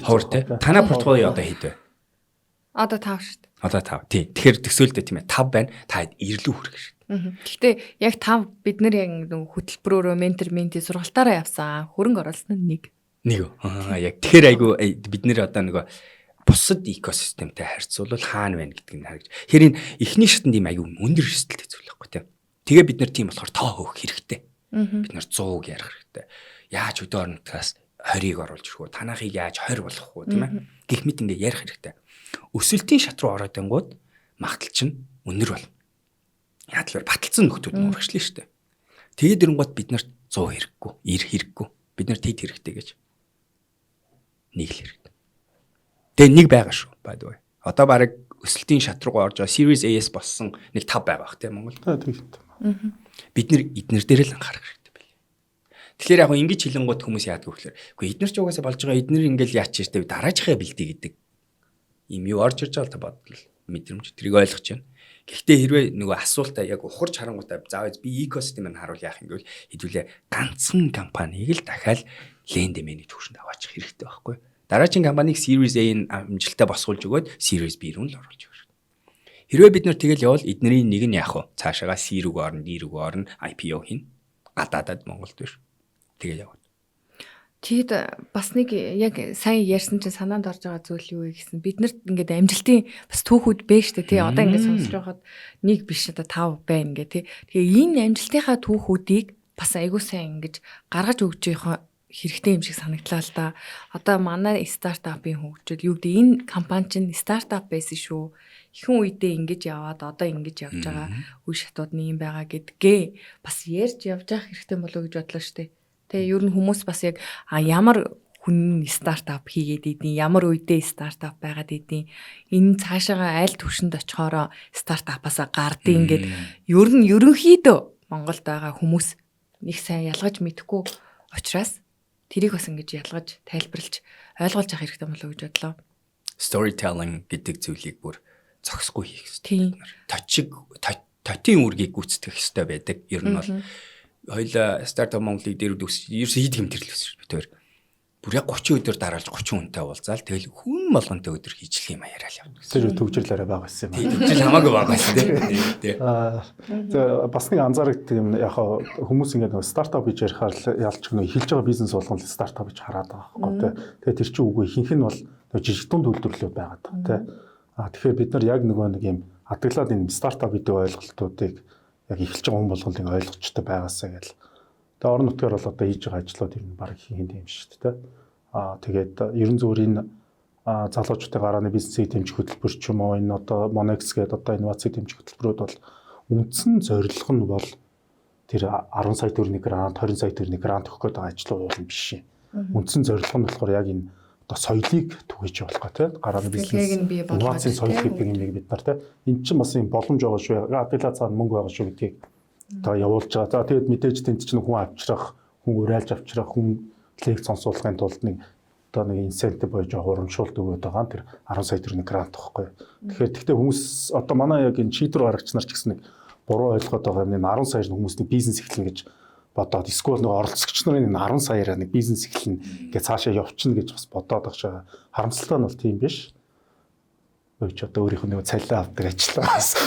Хавртай. Танай портфолио одоо хэд вэ? Одоо 5 шүү дээ. Одоо 5. Тий. Тэгэхээр төсөөлдөө тийм ээ 5 байна. Та ирлүү хүрэх шүү. Гэхдээ яг 5 бид нар яг нэг хөтөлбөрөөрөө менти сургалтаараа явсан. Хөрөнгө оруулалт нь нэг. Нэг. Яг тэгэхээр айгу бид нэр одоо нөгөө бусад экосистемтэй харьцуулбал хаана байна гэдгийг нь харж. Тэгэхээр энэ эхний шатнд ийм айгу өндөр эрсдэлтэй зүйл байхгүй тийм. Тэгээ бид нар тийм болохоор тоо хөөх хэрэгтэй. Бид нар 100-г ярих хэрэгтэй. Яаж өдөө орнотгоос 20-ыг оруулж ирэх үү? Танахыг яаж 20 болгох үү тийм ээ? Гэх мэт ингээ ярих хэрэгтэй. Өсөлтийн шат руу ороод ингууд магтал чинь өндөр бол. Яг л баталсан нөхдүүд нь урагшлаа шүү дээ. Тэгээд ирэнгууд бид нарт 100 хэрэггүй, 90 хэрэггүй. Бид нар тэд хэрэгтэй гэж нэг л хэрэгтэй. Тэгээ нэг байгаа шүү. By the way. Одоо баг өсөлтийн шат руу орж байгаа Series A-с болсон нэг 5 байгаа бах тийм Монгол. Тийм. Бид нэр эднэр дээр л анхаарах хэрэгтэй байли. Тэгэхээр яг ингэж хилэнгууд хүмүүс яадаг вэ гэхээр үгүй эднэр ч угаасаа болж байгаа эднэр ингээл яач чиртэй дараажихаа бэлдээ гэдэг юм юу орж ирж байгаа та бодлоо мэдрэмж тэрийг ойлгож байна. Гэхдээ хэрвээ нөгөө асуултаа яг ухарч харангуйтай заавал би экосистемийг харуул яах юм гэвэл хэдүүлээ ганцхан компанийг л дахиад лендэ менеж төвшөнд аваачих хэрэгтэй байхгүй. Дараагийн компанийг Series A-ийн амжилттай босгуулж өгөөд Series B рүү л оруулж өгөх. Хэрвээ бид нар тэгэл явал эднэрийн нэг нь яах вэ? Цаашаага C рүү орно, D рүү орно, IPO хийн. Гадаадад Монголд биш. Тэгэл яваад. Тэгэд бас нэг яг сайн ярьсан чинь санаанд орж байгаа зүйл юу вэ гэсэн. Биднэрт ингээд амжилтын бас түүхүүд бэ штэ тий. Одоо ингээд сонсож байхад нэг биш одоо 5 байна гэ тий. Тэгээ энэ амжилтынхаа түүхүүдийг бас айгуу сайн ингэж гаргаж өгч байгаа хэрэгтэй юм шиг санагдлаа л да. Одоо манай стартапын хөгжил юу гэдэг энэ компани чинь стартап байсан шүү. Ихэнх үедээ ингэж яваад одоо ингэж явж байгаа үе шатууд нь юм байгаа гэдгээ бас ярьж явж явах хэрэгтэй болов уу гэж бодлоо штэ. Тэгээ ер нь хүмүүс бас яг ямар хүн стартап хийгээд идэв, ямар үедээ стартап байгаад идэв, энэ цаашаа аль түвшинд очихороо стартапаасаа гардыг ингээд ер нь ерөнхийдөө Монголд байгаа хүмүүс нэг сайн ялгаж мэдэхгүй учраас тэрийг бас ингэж ялгаж тайлбарлаж ойлгуулж авах хэрэгтэй болов уу гэж бодлоо. Storytelling гэдэг зүйлийг бүр зогсохгүй хийх Тийм. хэрэгтэй. Тотын үргийг гүйцэтгэх хэрэгтэй байдаг. Ер нь бол хоёул стартап Монголыг дээр ерөөс хийдэг юм тэр л өсөж битээр. Бүр яг 30 өдөр дараалж 30 хүнтэй уулзаал тэгэл хүн болгонтэй өдөр хийжлэх юм яриа л явна. Тэр төвжирлээрээ байгаа байсан юм. Төвжил хамаагүй байгаа байсан тийм. Бас нэг анзаардаг юм яг хүмүүс ингээд нэг стартап гэж ярихаар ялч нэг эхэлж байгаа бизнес болгон стартап гэж хараад байгаа байхгүй тий. Тэгээ тэр чинь үгүй ихэнх нь бол жижигтэн үйлдвэрлэлүүд байгаад байгаа тий. Тэгэхээр бид нар яг нөгөө нэг юм хадгалаад энэ стартап гэдэг ойлголтуудыг яг эхэлж байгаа хүн болгоныг ойлгочтой байгаасаа гэл. Тэгээ орон нутгаар бол одоо хийж байгаа ажлууд ер нь баг хийх юм шүү дээ. Тэгээд ерөн зөвөрийн залуучуудын гарааны бизнесийг дэмжих хөтөлбөр ч юм уу энэ одоо Monex гэдэг одоо инновацийг дэмжих хөтөлбөрүүд бол үндсэн зорилго нь бол тэр 10 сая төгрөгийн грант, 20 сая төгрөгийн грант өгөх гэдэг ажлууд бол биш юм. Үндсэн зорилго нь болохоор яг энэ одоо соёлыг түгэж болох гэх тийм гарааны бизнес инновацийн соёл гэдэг юмыг бид нар тийм эн чинь бас юм боломж байгаа шүү. Адилаа цаана мөнгө байгаа шүү гэдгийг одоо явуулж байгаа. За тэгээд мэдээж тэнд чинь хүн авчрах, хүн уриалж авчрах, хүн лекц сонсуулахын тулд нэг одоо нэг инсентив бойж урамшуулт өгöd байгаа. Тэр 10 сая төгрөгийн грант واخхой. Тэгэхээр хүмүүс одоо манай яг энэ шийдвэр гаргач нар ч гэсэн нэг буруу ойлгоод байгаа юм. 10 саяар хүмүүсний бизнес эхлэнэ гэж бодоод эсвэл нэг оролцогч нарын 10 саяараа нэг бизнес эхлэнэ гэж цаашаа явчихна гэж бас бодоод байгаа. Харамсалтай нь бол тийм биш. Өч одоо өөрийнх нь нэг цалин авдаг ажиллаас.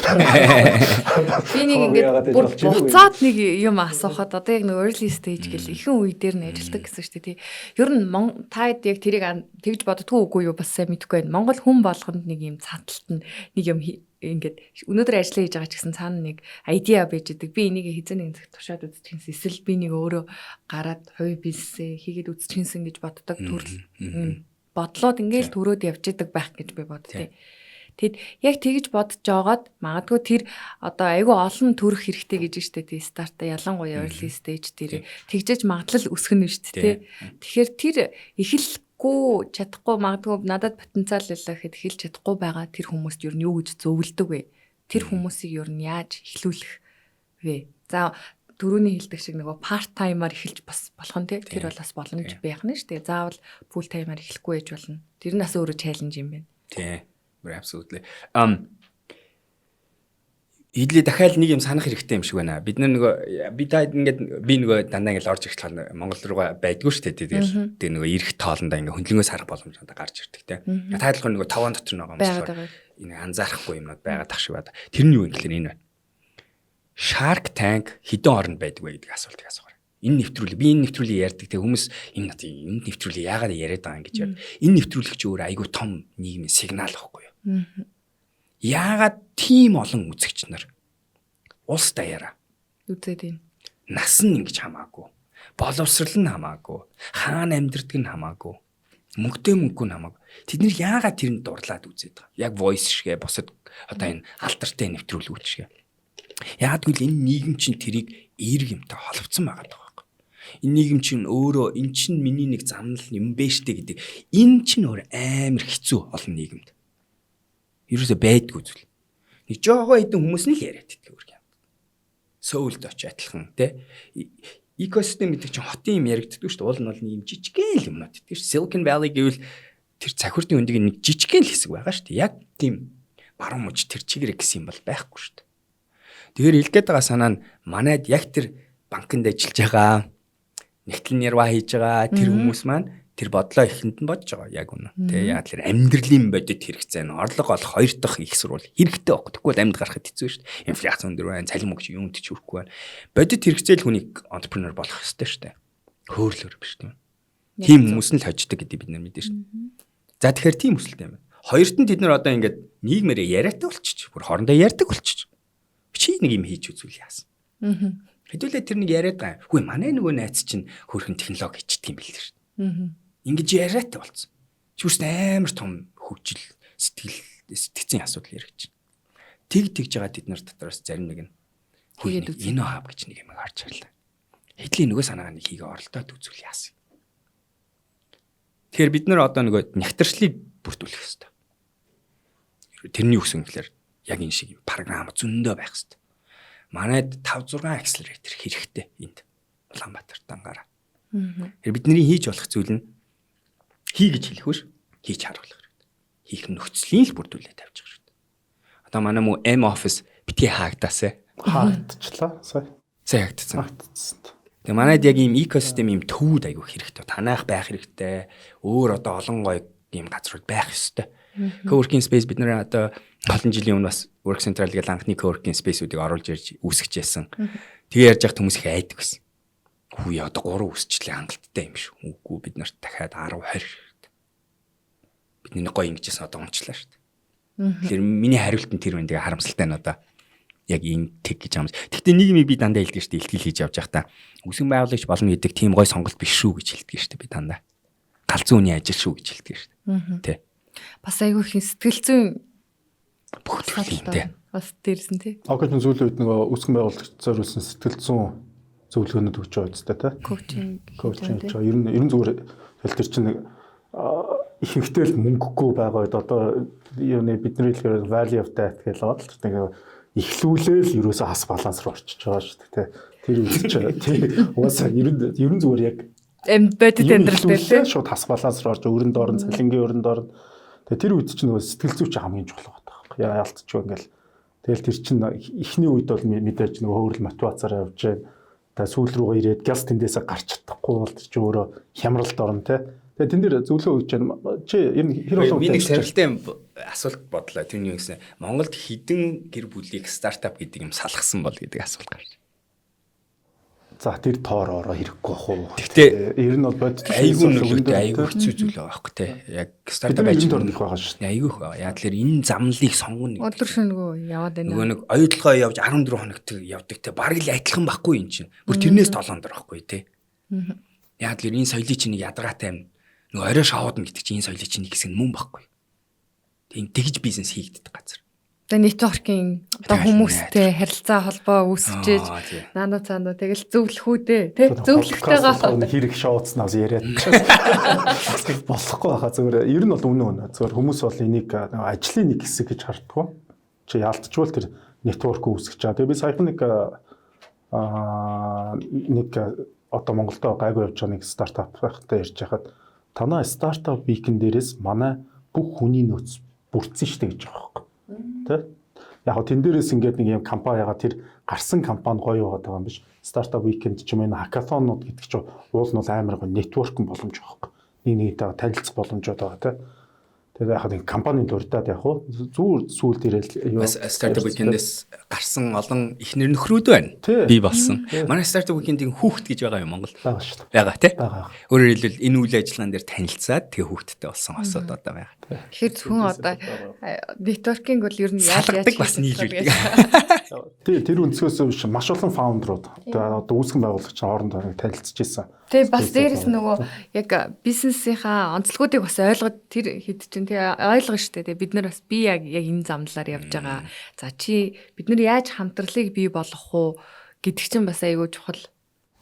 Би нэг ингээд бүр буцаад нэг юм асуухад одоо яг нэг early stage гэл ихэнх үе дээр нь ажилладаг гэсэн шүү дээ. Ер нь та яг тэрийг тэгж боддгоо үгүй юу бас сайн мэдэхгүй байна. Монгол хүн болгонд нэг юм цаталт нь нэг юм ингээд өнөөдөр ажиллаа хийж байгаа ч гэсэн цаана нэг idea байж идэг. Би энийг хэзээ нэг туршаад үзчихсэн. Эсвэл би нэг өөрөө гараад хувь бизнесээ хийгээд үзчихсэн гэж боддог төрөл бодлоод ингээл төрөөд явж идэг байх гэж би боддتي. Тэгэд яг тэгж бодож жагаад магадгүй тэр одоо айгүй олон төрөх хэрэгтэй гэж штэ тий старта ялангуяа early stage дээр тэгжэж магадлал өсгөн нь штэ тий. Тэгэхээр тэр эхлэхгүй чадахгүй магадгүй надад потенциал байлаа гэхэд эхэлж чадахгүй байгаа тэр хүмүүст юу гэж зөвлөдөг вэ? Тэр хүмүүсийг юу яаж эхлүүлэх вэ? За дөрөвний хэлдэг шиг нөгөө part timer эхэлж бас болох нь тий. Тэр бол бас боломж байх нь штэ. Заавал full timer эхлэхгүй байж болно. Тэр нь бас өөрөө challenge юм байна. Тий. Absolutely. Идлээ дахиад нэг юм санах хэрэгтэй юм шиг байна. Бид нөгөө би та ингээд би нөгөө дандаа ингээд орж ирэх тал Монгол руугаа байдгүй шүү дээ. Тэгээд нөгөө ирэх тоолондоо ингээд хөндлөнгөөс харах боломж надад гарч ирдэг те. Та адилхан нөгөө таван дотор байгаа юм болохоор энэ анзаарахгүй юмнууд байгаад тах шиг байна. Тэр нь юу юм гэхээр энэ байна. Shark Tank хэдэн оронд байдаг вэ гэдэг асуултыг асуух. Энэ нэвтрүүлэг би энэ нэвтрүүлгийг ярьдаг те хүмүүс энэ нэвтрүүлгийг яагаад яриад байгаа юм гэж яг энэ нэвтрүүлэг чи өөр айгүй том нийгмийн сигнал واخгүй юу? Яагаад тийм олон үзэгч нар улс даяараа үзээд байна. Нас нь ингэж хамаагүй. Боловсрал нь хамаагүй. Хаана амьдрдаг нь хамаагүй. Мөнгөтэй мөнггүй нь хамаагүй. Тэд нэр яагаад тэрэнд дурлаад үзээд байгаа? Яг voice шигэ босод одоо энэ алдартай нэвтрүүлгүүд шигэ. Яагаад гэвэл энэ нийгэм чинь тэрийг эерэг юмтай холбоцсон байгаа даа. Энэ нийгэм чинь өөрөө эн чинь миний нэг замнал юм бэ штэ гэдэг. Энэ чинь өөр амар хэцүү олон нийгэмд. Ерөөсөө байдгүй зүйл. Нэг жоогоо хэдэн хүмүүс нь л яриад идэх өөр юм. Сөүлд очиж адилхан тий. Экосистем гэдэг чинь хотын юм яригддаг шүү дээ. Уул нь бол нэг юм жижигхэн юмнууд гэдэг шүү. Silicon Valley гэвэл тэр цахиуртын өндгийн нэг жижигхэн л хэсэг байгаа шүү дээ. Яг тийм баруун мужи тэр чигээр гэсэн юм бол байхгүй шүү дээ. Тэгэхээр илгээд байгаа санаа нь манайд яг тэр банкнд ажиллаж байгаа нэгтлэн ярва хийж байгаа тэр хүмүүс маань тэр бодлоо ихэнд нь бодож байгаа яг үнэ. Тэгээ яа тэр амьдралын бодит хэрэгцээ нь орлого олох хоёр дахь их сурвал хэрэгтэй байхгүй. Тэгвэл амьд гарахад хэцүү шүү дээ. Инфляц өндөр байна, цалин мөнгө юунд ч хүрхгүй байна. Бодит хэрэгцээ л хүнийг entrepreneur болох ёстой шүү дээ. Хөөрлөөр биш тийм. Тийм хүмүүс нь л хождог гэдэг бид нар мэдэн шүү дээ. За тэгэхээр тийм хүсэлтэй юм байна. Хоёрт нь тэд нар одоо ингээд нийгмээр яриатай болчих. Бүр хоорондоо ярьдаг болчих. Чи нэг юм хийж үзүүл яасан. Хэдүүлээ тэр нэг яриад байгаа. Хөөе манай нөгөө найз чинь хөрхэн технологи хийдэг юм бэл шүү дээ. Ингэж яриатай болсон. Чүрс амар том хөгжил сэтгцэн асуудал яригч. Тэгж байгаа тэд нар дотроос зарим нэг нь энэ хаб гэж нэг юм харж байлаа. Хэдлийн нөгөө санаагаа нэг хийгээ оролдоод үзүүл яасан. Тэгэхээр бид нар одоо нөгөө нягтршлыг бүрдүүлэх хэрэгтэй. Тэрний үгс юм гэхээр яг энэ шиг програм зөндөө байх хэрэгтэй. Манайд 5 6 accelerator хэрэгтэй энд Улаанбаатар дангаараа. Тэгэхээр бидний хийж болох зүйл нь хий гэж хэлэх биш, хийж харуулах хэрэгтэй. Хийх нөхцөлийн л бүрдүүлээ тавьчих хэрэгтэй. Одоо манай муу M office битгий хаагдасаа. Хаагдчихлаа. Сайн хаагдсан. хаагдсан. Тэгээ манайд яг ийм экосистем ийм төвүүд айгүй хэрэгтэй. Танаах байх хэрэгтэй. Өөр одоо олон гоё ийм газрууд байх ёстой. Co-working space бид нар одоо олон жилийн өмнө бас Work Central гэх анхны co-working space-үүдийг оруулж ирж үүсгэжсэн. Тэгээ ярьж байхад хүмүүс их айдаг байсан. Хүү яа одоо 3 үсчлээ хангалттай юм шүү. Үгүй бид нарт дахиад 10 20 хэрэгтэй. Бидний гоё ингэжсэн одоо унчлаа шүү дээ. Тэгэхээр миний хариулт нь тэр үн тэгээ харамсалтай нь одоо яг энэ тэг гэж юм. Гэхдээ нэг юм би дандаа хэлдэг шүү дээ. Илтгэл хийж явж байхдаа үсгэн байгуулагч болно гэдэг тийм гоё сонголт биш шүү гэж хэлдэг шүү дээ би дандаа. Галзуу үний ажил шүү гэж хэлдэг шүү дээ. Тэ. Бас айгүй их сэтгэл зүйн Бүх төрлийн тэ. бас дээрсэн тий. Окей ч сүүлийн үед нөгөө үсгэн байгуулагч зориулсан сэтгэл зүйн зөвлөгөөнүүд өгч байгаа үстэй тий. Коучинг гэж. Ер нь зүгээр хэл төр чинь нэг их ихтэй л мөнгөгүй байгаа үед одоо юуны бидний хэлгээр value of debt гэж байгаа л нэг ихлүүлээл ерөөсөө хас баланс руу орчиж байгаа шүү дээ тий. Тэр үсч тий. Уусаа ер нь зүгээр яг бодит амьдралтай тий. Шууд хас баланс руу орж өрөнд орн цалингийн өрөнд орн. Тэгээ тэр үед чинь нөгөө сэтгэл зүй чинь хамгийн чухал байгаа. Яалтчгүй ингээл тэгэл тэр чинь эхний үед бол мэдээж нөгөө хөөрөл мотивацаараа явж байна. Тэгээ сүүл рүүгээ ирээд газ тэндээсээ гарч чадахгүй бол тэр чинь өөрөө хямралд орно тий. Тэгээ тэн дээр зөвлөө өгч байна. Чи ер нь хэр олон миний сарилтай асуулт бодлоо. Тэрний үгс нь Монголд хідэн гэр бүлийг стартап гэдэг юм салгасан бол гэдэг асуулт гарч. За тэр тоороо хэрэггүй хуу. Гэхдээ ер нь бол бодит айгүй нөлөөтэй айгүй хэцүү зүйл байгаа байхгүй тий. Яг стартап ажил төрнөх байгаа шүү дээ. Айгүй их байгаа. Яг тэгэхээр энэ замлыг сонгоно. Өдөр шөнөгөө яваад байна. Нөгөө нэг оюутлогоо явж 14 хоногт явдаг те бараг л адилхан байхгүй юм чинь. Бүр тэрнээс толгонд байхгүй те. Яг л энэ соёлын чинь ядаргаатай юм. Нөгөө орой шоудна гэдэг чинь энэ соёлын чинь нэг хэсэг нь мөн байхгүй. Тийм тэгж бизнес хийгддэг газар. Тэгээ нэтворкинг одоо хүмүүстэй харилцаа холбоо үүсчээж наануу цаануу тэгэл зөвлөхүүдээ тий зөвлөхтэй гахаа хэрэг шоуцнаас яриад болохгүй хаа зүгээр ер нь бол үнэн зүгээр хүмүүс бол энийг ажлын нэг хэсэг гэж харддаг. Чи яалтчвал тэр нэтворк үүсгэж байгаа. Тэгээ би саяхан нэг одоо Монголдо гайгүй явж байгаа нэг стартап байхтай ярьж хахад танаа стартап викэн дээрээс манай бүх хүний нөөц бүрдсэн штэ гэж байгаа байхгүй. Тэ? Яг тэн дээрээс ингээд нэг юм компани ягаад тэр гарсан компани гоё байгаа юм биш. Стартап викенд ч юм уу хакатонууд гэдэг чинь уул нь амар гоё нэтворкинг боломж байгаа. Нэг нэгтэй танилцах боломжууд байгаа тэ. Тэгээд яг нэг компанийн дурдаад яг хуу зүгээр сүүл дээрээ юу стартап викендээс гарсан олон ихнэр нөхрүүд байна. Би болсон. Манай стартап викендийн хүүхэд гэж байгаа юм Монголд. байгаа шүү дээ. Байгаа тий. Өөрөөр хэлбэл энэ үйл ажиллагаан дээр танилцаад тэгээ хүүхэдтэй болсон осод одоо байгаа. Тэгэхээр зөвхөн одоо нэтворкинг бол ер нь яаж бас нийлүүлдэг. Тэр өнцгөөс биш маш олон фаундерууд одоо үүсгэн байгуулагч хоорондоо танилцж ирсэн. Тэгээ бас дээрээс нөгөө яг бизнесийнхаа онцлогуудыг бас ойлгоод тэр хэд чинь тий ойлгоно шүү дээ. Бид нар бас би яг энэ замлаар явж байгаа. За чи бид нар яаж хамтралыг бий болгох уу гэдэг чинь бас айгүй чухал.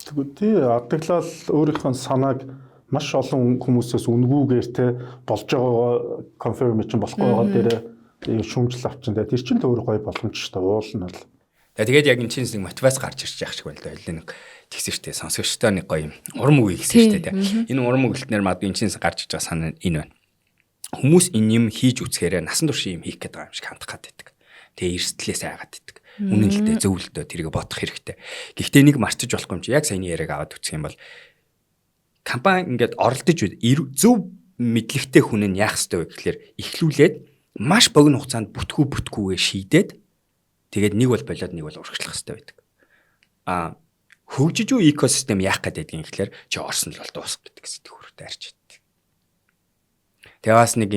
Тэгвэл тий адаглал өөрийнхөө санааг маш олон хүмүүсээс үнгүүгээр те болж байгаа confirmation болохгүй байгаа дээр шүүмжил авчин те тэр чинь л өөр гоё боломж шүү дээ. Уул нь бол. Тэгээд яг энэ чинь нэг мотивац гарч ирж байгаа шиг байна л да. Нэг тэгсэн штэ сонсогчтой нэг гоё урам үгүй гэсэн штэ те. Энэ урам үгэлтнэр магадгүй энэ чинь гарч иж байгаа санаа энэ байна. Хүмүүс энэ юм хийж үзэхээр насан турш юм хийх гээд байгаа юм шиг хандах гад байдаг. Тэгээ эрсдлээс айгаад байдаг. Үнэн л дээ зөв л дээ тэрийг бодох хэрэгтэй. Гэхдээ нэг марчиж болохгүй юм чи яг саяны яриаг аваад үзэх юм бол компани ингээд оролдож зөв мэдлэгтэй хүн нь яах ёстой вэ гэхээр ихлүүлээд маш богино хугацаанд бүтгүүгээ шийдээд тэгээд нэг бол болоод нэг бол урагшлах ёстой байдаг. Хөгжиж үе экосистем яах гэдэг юм гэхээр чи орсон л бол дуусах гэдэг сэтгэх хүрээтэй арч идэх. Тэгээ бас нэг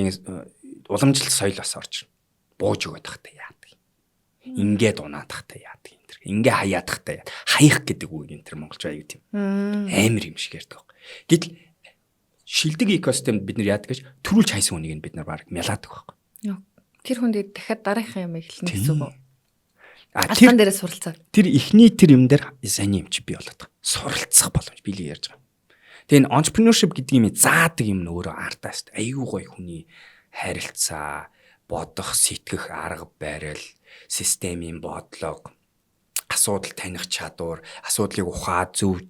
уламжлалт соёл бас орж бууж өгöd тахтай яадаг. Ингээд унаадахтай яадаг юм тэр. Ингээ хаяадахтай яадаг. Хаях гэдэг үг юм тэр монголч аяг тийм. Амар юм шиг ярьдаг. Гэтэл шилдэг экосистемд бид нар яадаг гэж төрүүлж хайсан хүнийг бид нар баг мялаадаг байхгүй. Тэр хүн дээр дахиад дараагийн юм эхэлнэ гэсэн үг. Тэр дээрээ суралцаад. Тэр ихний тэр юм дээр сайн юм чи бий болоод байгаа. Суралцах боломж билий ярьж байгаа. Тэгээ энэ entrepreneurship гэдэг юм заадаг юм нь өөрөө ардаа шүү дээ. Айгүй гоё хүний харилцаа, бодох, сэтгэх арга барил, системийн бодлого, асуудал таних чадвар, асуудлыг ухаад зөв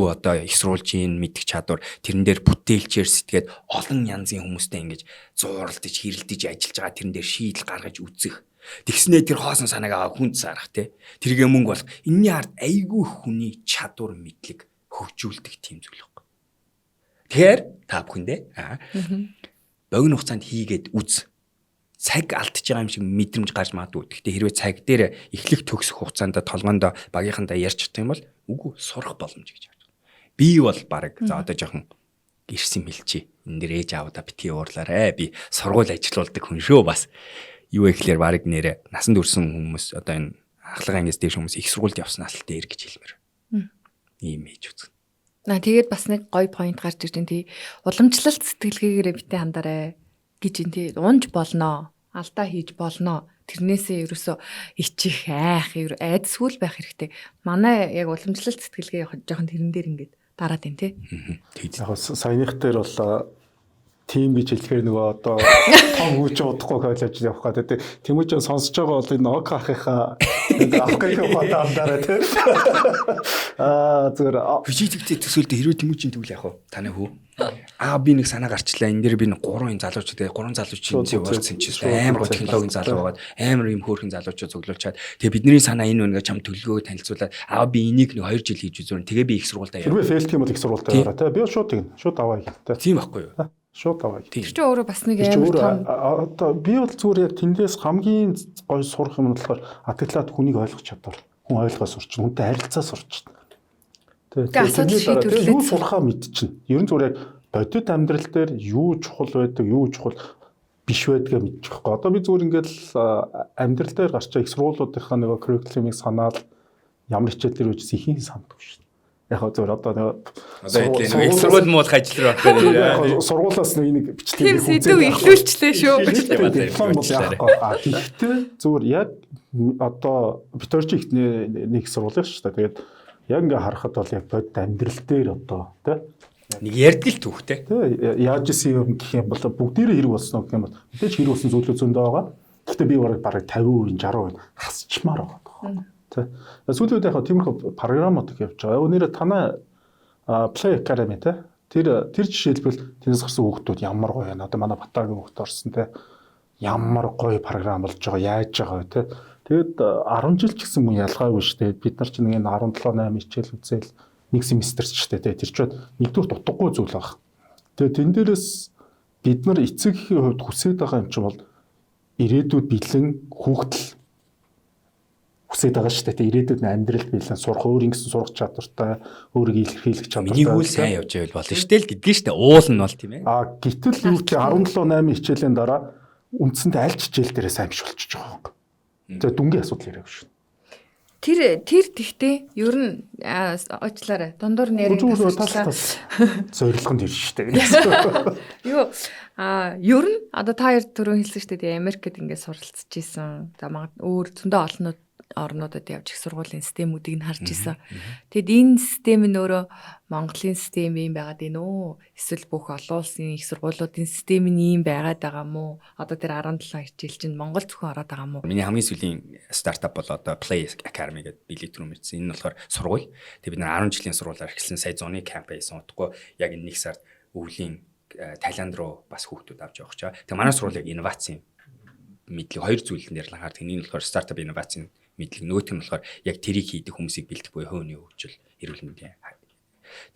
одоо их сурвалжийн мэдэх чадвар, тэрэн дээр бүтээлчээр сэтгээд олон янзын хүмүүстэй ингэж зууралдаж, хэрэлдэж ажиллаж байгаа тэрэн дээр шийдэл гаргаж үзэх. Тэгснээ тэр хоосон санаагаа хүнд сарах тий. Тэргээ мөнгө болох. Энийний ард айгүй хүний чадвар мэдлэг хөгжүүлдэг тийм зүйл байхгүй. Тэгэхээр та бүхэндээ богино хугацаанд хийгээд үз. Цаг алдчихж байгаа юм шиг мэдрэмж гарч магадгүй. Гэхдээ хэрвээ цаг дээр эхлэх төгсөх хугацаанд толгоонд багийнхандаа ярьж чадсан юм бол үгүй сурах боломж гэж байна. Би бол баг за одоо жоохон гэрсэн мэлчи. Энэ дээр ээж аавда битгий уурлаарэ. Би сургууль ажилуулдаг хүн шүү бас. Юу ихлээр баг нэрэ насанд хүрсэн хүмүүс одоо энэ ахлах ангиас дээш хүмүүс их сургуульд явснаас л дээр гэж хэлмээр. Ийм ээж үзэн. Тэгээд бас нэг гоё point гарч ирж байна тий. Уламжлалт сэтгэлгээгээрээ битээ хандараа гэж энэ тий. Унж болноо. Алдаа хийж болноо. Тэрнээсээ ерөөсөө ичих айх айдсгүй байх хэрэгтэй. Манай яг уламжлалт сэтгэлгээ жоохон тэрэн дээр ингээд дараад байна тий. Яг саяных дээр бол тим гэж хэлэхээр нөгөө одоо том хүч удахгүй коллеж явах гэдэг. Тэмүүж сонсож байгаа бол энэ ок ахыхаа авкайх баталдаараа тий. Зүгээр физиктэй төсөөлдө хэрвээ тэмүүжийн тэгвэл яах вэ? Таны хүү? Би нэг санаа гарчлаа. Энэ дээр би нэг 3 залуучууд тэгээ 3 залуучийн зүйрсэн чинь амар гоо технологийн залуу байгаад амар юм хөөрхөн залуучууд цуглуулчаад тэгээ бидний санаа энэ үнгээ чам төлөвлөгөөг танилцуулаад би энийг нэг 2 жил хийж үзүүр. Тэгээ би их сургуультай яваа. Хэрвээ фейлт юм бол их сургуультай яваа тий. Би шууд тэгнэ. Шууд аваа гэдэг. Тийм байхгүй юу? Шууд аваа. Тэр чинь өөрөө бас нэг амар том. Одоо би бол зүгээр яг тэндээс хамгийн гоё сурах юм нь болохоор адекват хүнийг ойлгох чадвар. Хүн ойлгоо сурчин, хүнтэй харилцаа сурчин. Тэгээ юу сурахаа мэдчихнэ. Ер нь зүгээр яг бодит амьдрал дээр юу чухал байдаг, юу чухал биш байдгаа мэдчих واخхой. Одоо би зүгээр ингээл амьдрал дээр гарч байгаа их сургуулиудынхаа нэг curriculum-ыг санаад ямар хичээл дээр үжсэн ихийг санддаг шүү. Яг зүгээр одоо их сургууль муулах ажил руу сургуулаас нэг бичлэг үзээд ихлүүлчлээ шүү. Диплом бол яахгүй. Гэхдээ зүгээр яг одоо битэрч их нэг сургууль шүү дээ. Тэгээд яг ингээ харахад бол яг бодит амьдрал дээр одоо тий нэг ярдгэл түүхтэй. Тий яаж исэн юм гэх юм бол бүгдээрээ хэрэг болсон гэх юм бол мэдээж хэрэг болсон зүйлүүд зөндөө байгаа. Гэхдээ би бараг 50%, 60% хасчмаар байгаа. Тий. Сүүлүүд яг тиймэрхүү програмууд явж байгаа. Өнөөдөр танай Play Academy тэр жишээлбэл тэрнээс гарсан хүүхдүүд ямар гоё байна. Одоо манай Батагийн хүүхд орсон тий ямар гоё програм болж байгаа, яаж байгаа вэ тий. Тэгэд 10 жил ч гэсэн мөн ялгаагүй шүү дээ. Бид нар чинь нэг 17 8 хичээл үзэл нэг семестр ч шүү дээ. Тэр чинь нэгдүгээр дутггүй зүйл баг. Тэгээ тэн дээрээс бид нар эцэгхийн хувьд хүсэж байгаа юм чинь бол ирээдүйд бэлэн хүүхдэл хүсэж байгаа шүү дээ. Ирээдүйд амьдралд бэлэн сурах, өөр ингэсэн сурах чадвартай, өөрийгөө илэрхийлэх чадвартай. Миний үйл сайн явж байвал болно шүү дээ л гэдгийг шүү дээ. Уул нь бол тийм ээ. Гэтэл юу ч 17 8 хичээлийн дараа үндсэндээ аль хичээл дээрээ сайн биш болчихж байгаа юм. Тэгээ дүнгийн асуудал яриаг шүү. Тэр тэгтээ ер нь уучлаарай. Дундуур нэрийг тасчлаа. Зорилгонд ирж штэ. Юу ер нь одоо та хоёр түрүү хэлсэн штэ тий Америкт ингээд суралцж исэн. За магад өөр зөндөө орнуудад явж их сургуулийн системүүдийг нь харж исэн. Тэгэд энэ систем нь өөрөө Монголын систем юм байгаад байна уу? Эсвэл бүх олон улсын их сургуулиудын систем нь ийм байгаад байгаа мó? Одоо тэр 17 хичээл чинь Монгол зөвхөн ороод байгаа мó? Миний хамгийн сүүлийн стартап бол одоо Play Academy гэдэг билет рүү мэрсэн. Энэ нь болохоор сургууль. Тэгээ бид нар 10 жилийн сургуулиар эхэлсэн. Сая 100-ны кампейн удахгүй яг энэ нэг сард өвлийн Таиланд руу бас хүүхдүүд авч явах чаа. Тэгээ манай сургууль яг инновацийн мэдлэг хоёр зүйлэн дээр л анхаардаг. Нэг нь болохоор стартап инновацийн мэдлэг, нөгөөх нь болохоор яг тэрийг хийдэг хүмүүсийг бэлдэх буюу хувийн хөгжил, эрүүл мэндийн.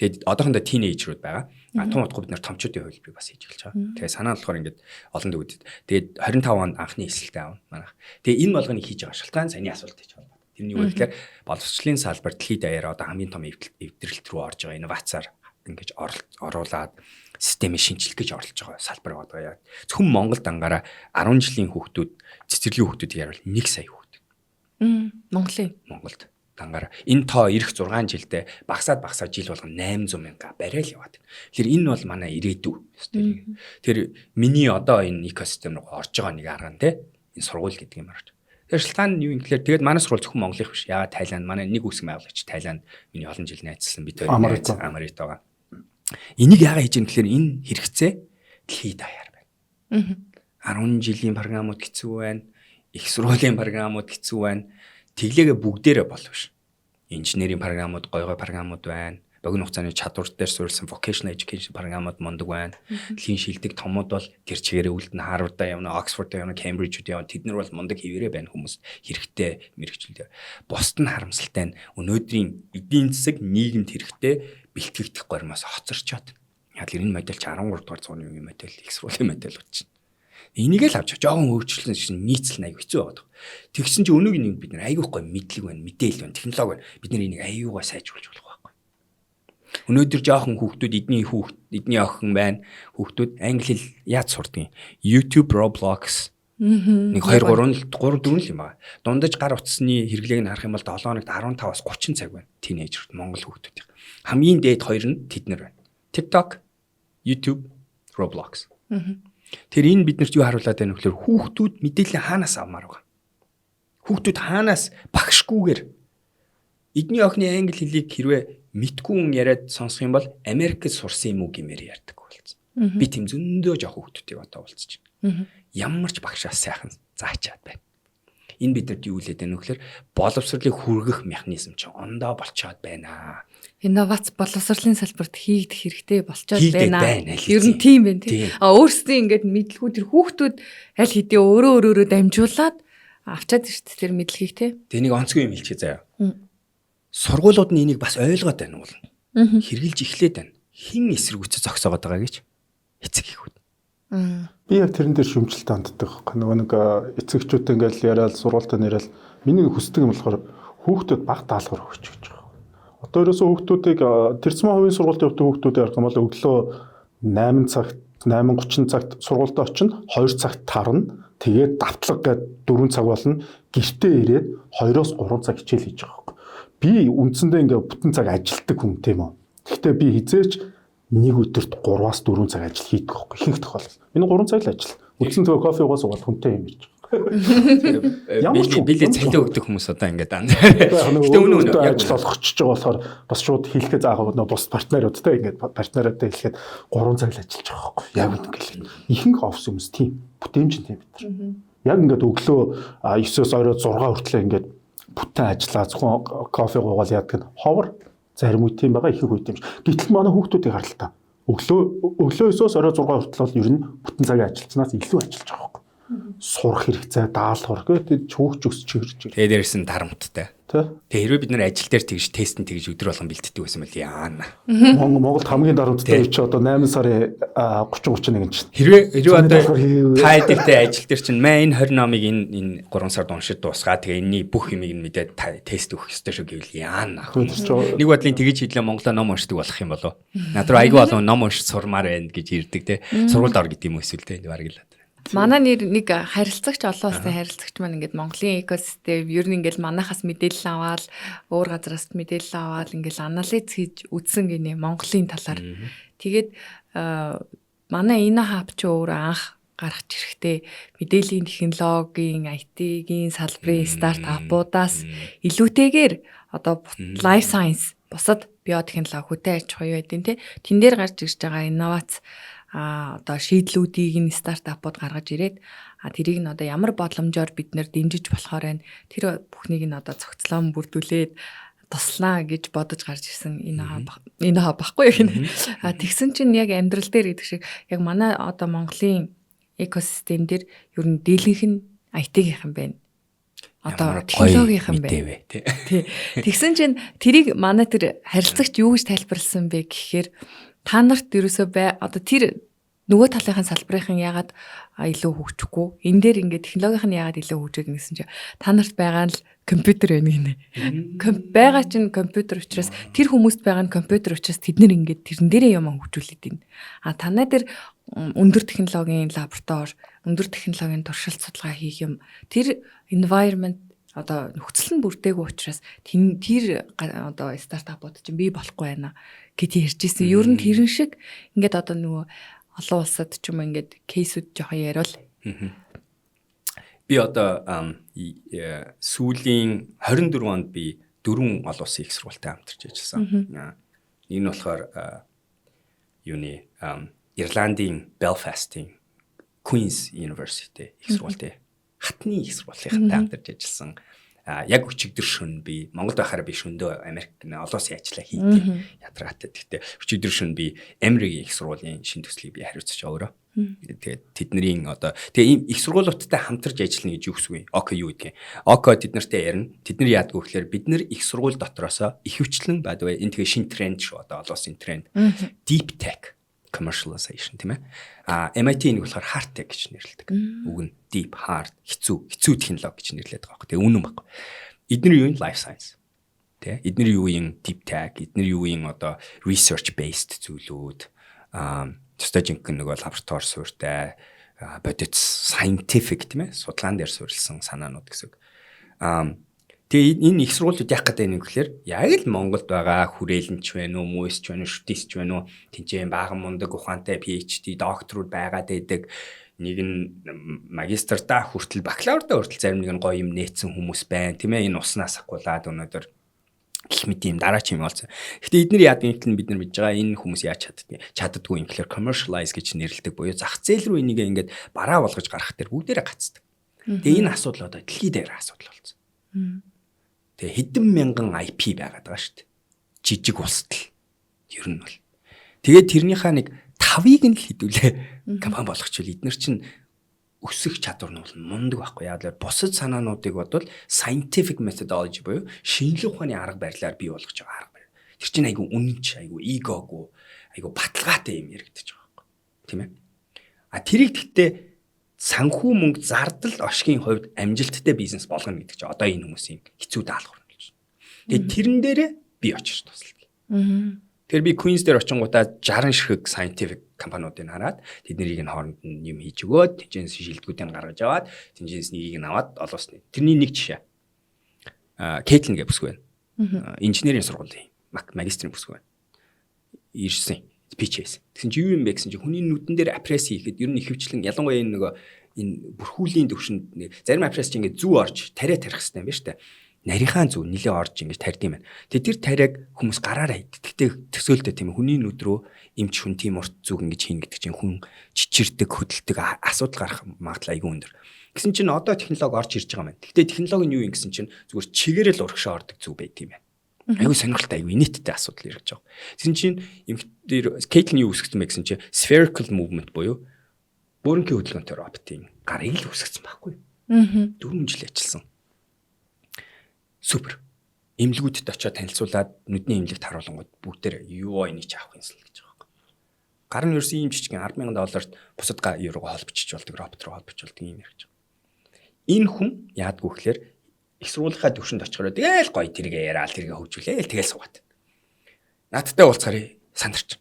Тэгээд одоохондоо тийнейжрүүд байгаа. Тун утга бид нар томчуудын хувилбарыг бас хийж эхэлж байгаа. Тэгээд санаа нь болохоор ингээд олон дүүдэд. Тэгээд 25 онд анхны эсэлтээ аав манайх. Тэгээд энэ болгоныг хийж байгаа шалтгаан саяны асуулт гэж байна. Тэрний юу гэхээр боловсчлын салбар дэлхийд даяараа одоо хамгийн том эвдэрэлт рүү орж байгаа инновацаар ингэж оруулаад системийг шинчлэх гэж оролцож байгаа салбар байгаа. Зөвхөн Монголд ангаараа 10 жилийн хүүхдүүд, цэцэрлэгийн хүүхдүүдийг яривал 1 сая хүүхэд. Монголд ангаараа энэ тоо ирэх 6 жилдээ багасаад жил болгон 800 мянга барайл яваад. Тэгэхээр энэ бол манай ирээдүй. Тэр миний одоо энэ экосистем руу орж байгаа нэг арга нь те энэ сургууль гэдэг юм байна. Тэр шалтгаан нь юу юм гэхээр тэгээд манай сургууль зөвхөн Монголын биш. Яагаад Таиланд манай нэг үсэг байгуулагч Таиланд миний олон жил найзсан бид хоёр Америкт байгаа. Энийг яагаад хийж юм гэхээр энэ хэрэгцээ дэлхийд даяар байна. 10 жилийн програмууд хэцүү байна. Их сургуулийн програмууд хэцүү байна. Тэглээгээ бүгдээрээ бол биш. Инженерийн програмууд, гой програмууд байна. Богино хугацааны чадвар дээр суурилсан vocational education програмууд мундаг байна. Дэлхийн шилдэг томууд бол тэр чигээрээ үлдэн Harvard-аа явна, Oxford-аа явна, Cambridge-д явна. Тэд нар бол мундаг хэвээрээ байна хүмүүс хэрэгтэй мэрэгчлээ. Бусд нь харамсалтай нь өнөөдрийн эдийн засаг нийгэмд хэрэгтэй бэлтгэгдэх гормоос хоцорчоод. Яг л энэ модель ч 13 дугаар зууны үеийн модель, их сургуулийн модель болчихно. Энийг л авч жоохон өөрчлөлт чинь нийцэл аяг хэцүү байгаа. Тэгсэн чинь өнөөгийн нэг бид нар аягүй гой мэдлэг байна, мэдээлэл байна, технологи байна. Бид нар энийг аяйгоо сайжруулж болох байхгүй. Өнөөдөр жоохон хүүхдүүд эдний охин байна. Хүүхдүүд англи хэл яаж сурдаг юм? YouTube, Roblox. Нэг 2 3 4 л юм байна. Дундаж гар утасны хэрэглээг нь харах юм бол 7 хоногт 15-аас 30 цаг байна. Тинейжерт Монгол хүүхдүүд. Хамгийн дээд хоёр нь тэд нар байна. TikTok, YouTube, Roblox. Тэр энэ биднэрт юу харуулад байна вэ гэхээр хүүхдүүд мэдээлэл хаанаас авмаар байгаа. Хүүхдүүд хаанаас багшгүйгээр эдний охины англи хэлийг хэрвээ мэдгүй хүн яриад сонсох юм бол Америкт сурсан юм уу гэмээр ярьдаг болсон. Би тийм зөндөө жоох хүүхдүүдийг одоо уулзч байна. Ямар ч багшаас сайхан заачаад байна. Энэ бидэнд юу хэлээд байна вэ гэхээр боловсролыг хүргэх механизм чинь ондоо болцоод байна. Инновац боловсролын салбарт хийгдэх хэрэгтэй болчоод байна. Ер нь тийм байна тийм. Өөрсдөө ингээд мэдлгүй тэр хүүхдүүд аль хэдийн өөрөөрөө дамжуулаад авчаад ирт тэр мэдлэгийг тийм. Тэ нэг онцгой юм хэлчихье заяа. Сургуулиуд нь энийг бас ойлгоод байна уу? Хэрглэж эхлээд байна. Хин эсэргүүцээ зогсоогоод байгаа гэж эцэг ихүүд. Би яг тэрэн дээр шүмжлэлт ханддаг. Нөгөө нэг эцэгчүүд ингээл яриад сургуультаа нэрэл миний хүсдэг юм болохоор хүүхдүүд баг даалгавар өгч гэж байгаа. Одоо ерөөсөө хүүхдүүдийг тэрцмэн хувийн сургуульд явдаг хүүхдүүд ярих юм бол өглөө 8 цагт 8:30 цагт сургуультай очино, 2 цагт тарна. Тэгээд давтлага гээд 4 цаг болно. Гэртээ ирээд 2-оос 3 цаг хичээл хийж байгаа. Би үндсэндээ ингээ бүтэн цаг ажилтдаг хүн тийм үү. Гэхдээ би хизээч нэг өдөрт 3-аас 4 цаг ажил хийдэг байхгүй. Ихэнх тохиолдолд. Миний 3 цаг л ажил. Үндсэн тэгээ кофе уугаад суугаад хүнтэй юм ирж байгаа. Билээ цалин өгдөг хүмүүс одоо ингээд дан. Гэтэ үнэн ажил олгочихж байгаа болохоор бас шууд хэлэхэд заахаа нөө бус партнеруудтай ингээд партнеруудтай хэлэхэд 3 цаг л ажиллаж байгаа байхгүй. Яг үнэхээр ихэнх офис хүмүүс тийм бүтээмж тийм бид нар. Яг ингээд өглөө 9-оос оройд 6 хүртэл ингээд бүтэн ажиллаа зөвхөн кофе уугаад яадаг нь ховор зарим үе тийм байгаа ихэнх үе тийм. Гэтэл манай хүүхдүүдийг харалтаа өглөө 9-оос орой 6 хүртэл бол ер нь бүтэн цагийн ажилтнаас илүү ажиллаж байгаа байхгүй. Сурах хэрэгцээ, даалгавар гэдэг чөөгч өсч ирж байна. Тэгээ дээрээс нь дарамттай. Тэгээ хэрвээ бид нар ажил дээр тэгж тест нь тэгж өдөр болгон бэлддэг байсан бол яана. Монголд хамгийн дарамттай үе чи одоо 8 сарын 30-31 чинь. Хэрвээ одоо та эдэртэй ажил дээр чинь маа энэ 20 номыг энэ 3 сард уншиж дуусгаа. Тэгээ энэний бүх юмыг нь мэдээд тест өгөх ёстой шүү гэвэл яана. Нэг бодлын тэгж хийлээ Монголоо ном уншдаг болох юм болов. Над руу айгүй болов ном уншиж сурмаар байна гэж ирдэг те. Сургуульд ор гэдэг юм эсвэл те бараг л. Манай нэг харилцагч олон улсын харилцагч маань ингээд Монголын экосистем ер нь ингээд манайхаас мэдээлэл аваад өөр газраас мэдээлэл аваад ингээд анализ хийж үзсэн гинэ Монголын талаар. Тэгээд манай энэ хаб ч өөрөө анх гаргаж ирэхдээ мэдээллийн технологийн IT-ийн салбарын стартапуудаас илүүтэйгээр одоо life science бусад биотехнологи хөтэ аж ахуй байдیں۔ Тэн дээр гарч ирж байгаа инновац одоо шийдлүүдийг нь стартапууд гаргаж ирээд тэрийг нь одоо ямар боломжоор бид нэр дэмжиж болохоор байна. Тэр бүхнийг нь одоо цогцлон бүрдүүлээд туслаа гэж бодож гарч ирсэн энэ хаа баггүй яг. Тэгсэн чинь яг амьдрал дээр гэдэг шиг яг манай одоо Монголын экосистем дээр ер нь дийлэнх нь IT-гийнхан байна. Одоо технологийн байна. Тий. Тэгсэн чинь тэрийг манай тэр харилцагч юу гэж тайлбарласан бэ гэхээр та нарт ерөөсөө одоо тэр нөгөө талынхаа салбарын яагаад илүү хөгжихгүй энэ дээр ингээд технологийн яагаад илүү хөгжөөд гэсэн чинь та нарт байгаа нь компьютер байна гинэ. Байгаа чинь компьютер учраас тэр хүмүүст байгаа нь компьютер учраас тэд нэр ингээд тэрэн дээрээ юм хөгжүүлээд байна. Танай дээр өндөр технологийн лаборатори, өндөр технологийн туршилт судалгаа хийх юм тэр environment одоо нөхцөл нь бүрдээгүй учраас тэр одоо стартапууд чинь бий болохгүй байна гэж ярьж ирсэн. Ер нь тэрэн шиг ингээд одоо нөгөө олон улсад ч юм ингээд кейсүүд жоохон яриул. Би одоо сүүлийн 24 онд би 4 олон улсын их сургуультай хамтарч ажилласан. Энэ болохоор юуны Ирландын Belfast-ийн Queen's University их сургуультай хатны их сургуулийн хамтарч ажилласан. Яг өчигдөр шөнө би Монголд байхаар би шөндөө Америк олон улсын ажиллаа хийдэг ядаргаатай. Гэхдээ өчигдөр шөнө би Эмригийн их сургуулийн шинэ төслийг би хариуцаж байгаа өөрөө. Тэгээд тэдний тэгээ ийм их сургуулиудтай хамтарч ажиллана гэж юу гэсэн вэ? ОК юу гэдгийг. ОК тэд нартай ярина. Тэд нар яадаг вэ гэхээр бид нар их сургууль дотроосоо ихэвчлэн бадвэ энэ тэгээ шинэ тренд шүү одоо олон улсын тренд. Deep tech commercialization тийм ээ. MIT-ийг болохоор hard tech гэж нэрлэдэг. Үг нь deep, hard, хэцүү технологи гэж нэрлэдэг байгаа. Тэгээ үнэн баг. Эдгээр юу юм life science. Тэ? Эдгээр юу юм deep tech, эдгээр юу юм одоо research based зүйлүүд. Стажинг нэг лаборатори суурьтай бодит scientific тийм ээ. Судлаан дээр суурилсан санаанууд гэсэн. Тэгээ энэ их сургуулиуд яах гэдэг юм гэхээр яг л Монголд байгаа хүрээлэнч байна уу, мөсч байна уу, шүтээсч байна уу, тэнцэн баахан мундаг ухаантай PhD докторууд байгаад байдаг. Нэг нь магистртаа хүртэл бакалавртаа хүртэл зарим нэг нь гоё юм нээсэн хүмүүс байна. Тийм ээ энэ уснаас ахгуулаад өнөөдөр гэх мэт юм дараа ч юм болсон. Гэхдээ эдгээр яадаг юм бид нар мэдж байгаа энэ хүмүүс яаж чаддаггүй юм гэхээр commercialize гэж нэрлэдэг буюу зах зээл рүү энийг ингээд бараа болгож гаргах дээр бүгдээрээ гацдаг. Тэгээ энэ асуудал одоо дэлхийд дээр асуудал болсон. Тэгээ хэдэн мянган IP байгаад байгаа шүү дээ. Жижиг улсад л ер нь бол. Тэгээд тэрнийхээ нэг 5-ыг нь л хэдүүлээ компани болгочихвол эдгээр чинь өсөх чадвар нь бол мундаг байхгүй. Яг л бусад санаануудыг бодвол scientific methodology буюу шинжлэх ухааны арга барилаар бий болгож байгаа арга барил. Тэр чинь айгүй үнэнч, айгүй эгогүй, айгүй баталгаатай юм яригдчих байгаа байхгүй. Тийм ээ. Тэрийг гэхдээ санхүү мөнгө зардал ошгийн хувьд амжилттай бизнес болгоно гэдэг чинь одоо энэ хүмүүсийн хэцүү даалгавар нь болж байна. Тэгээд тэрэн дээрээ би очиж тусалдаг. Тэгэхээр би Queen's дээр очингуудаа 60 ширхэг scientific компаниудыг хараад тэднийг нь хооронд нь юм хийж өгөөд тэнцэнс шилдэгүүдийг гаргаж аваад тэнцэнс нэгийг нь аваад олоосны. Тэрний нэг жишээ. Caitlin гэх бүсгүй байна. Инженерийн сургуулийн магистрийн бүсгүй байна. Ирсэн. PhD. Тэгсэн чи юу юм бэ гэсэн чи хүний нүдэн дээр апресс хийхэд ер нь ихэвчлэн ялангуяа энэ бүрхүүлийн төвшөнд зарим апресс чи ингээд зүү орж тариа тарих хэрэгтэй юм байна шүү дээ. Нарийнхаа зүү нилээ орж ингээд тарьд юм байна. Тэгээ тэр тариаг хүмүүс гараараа хийдэг. Тэгтээ төсөөлтөө тийм хүний нүд рүү эмч хүн тийм урт зүг ингэж хийн гэдэг чинь хүн чичирдэг, хөдөлдөг асуудал гарах магадлал айгүй өндөр. Гэсэн чинь одоо технологи орж ирж байгаа юм байна. Тэгтээ технологи нь юу юм гэсэн чинь зүгээр чигээрэл урагшаа ордог зүг байт юм байна. Айгүй сонирхолтой айгүй инээдтэй асуудал ирж байгаа. Тэгсэн чинь Caitlin юу үсгэсэн бэ гэсэн чинь spherical movement буюу бөөрөнгийн хөдөлгөөнтэй роботын гарыг л үсгэсэн байхгүй. 4 жил ажилласан. Супер. Эмнэлгүүдэд очиод танилцуулаад нүдний эмнэлэгт харуулгууд бүгдээр юу энийг ч авах юмсэл гэж байгаа юм. Гар нь ерөөсөн ийм жижиг $10,000 бусад еврого холбочиж болдог, робот руу холбож болдог юм ярьж байгаа. Энэ хүн яадгүй гэхээр их сургуулийнхаа төвшөнд очихороо тэгэл гоё тэргээ яриад тэргээ хөгжүүлээл тэгэл суугаад. Наадтай уулзахаар сандарч.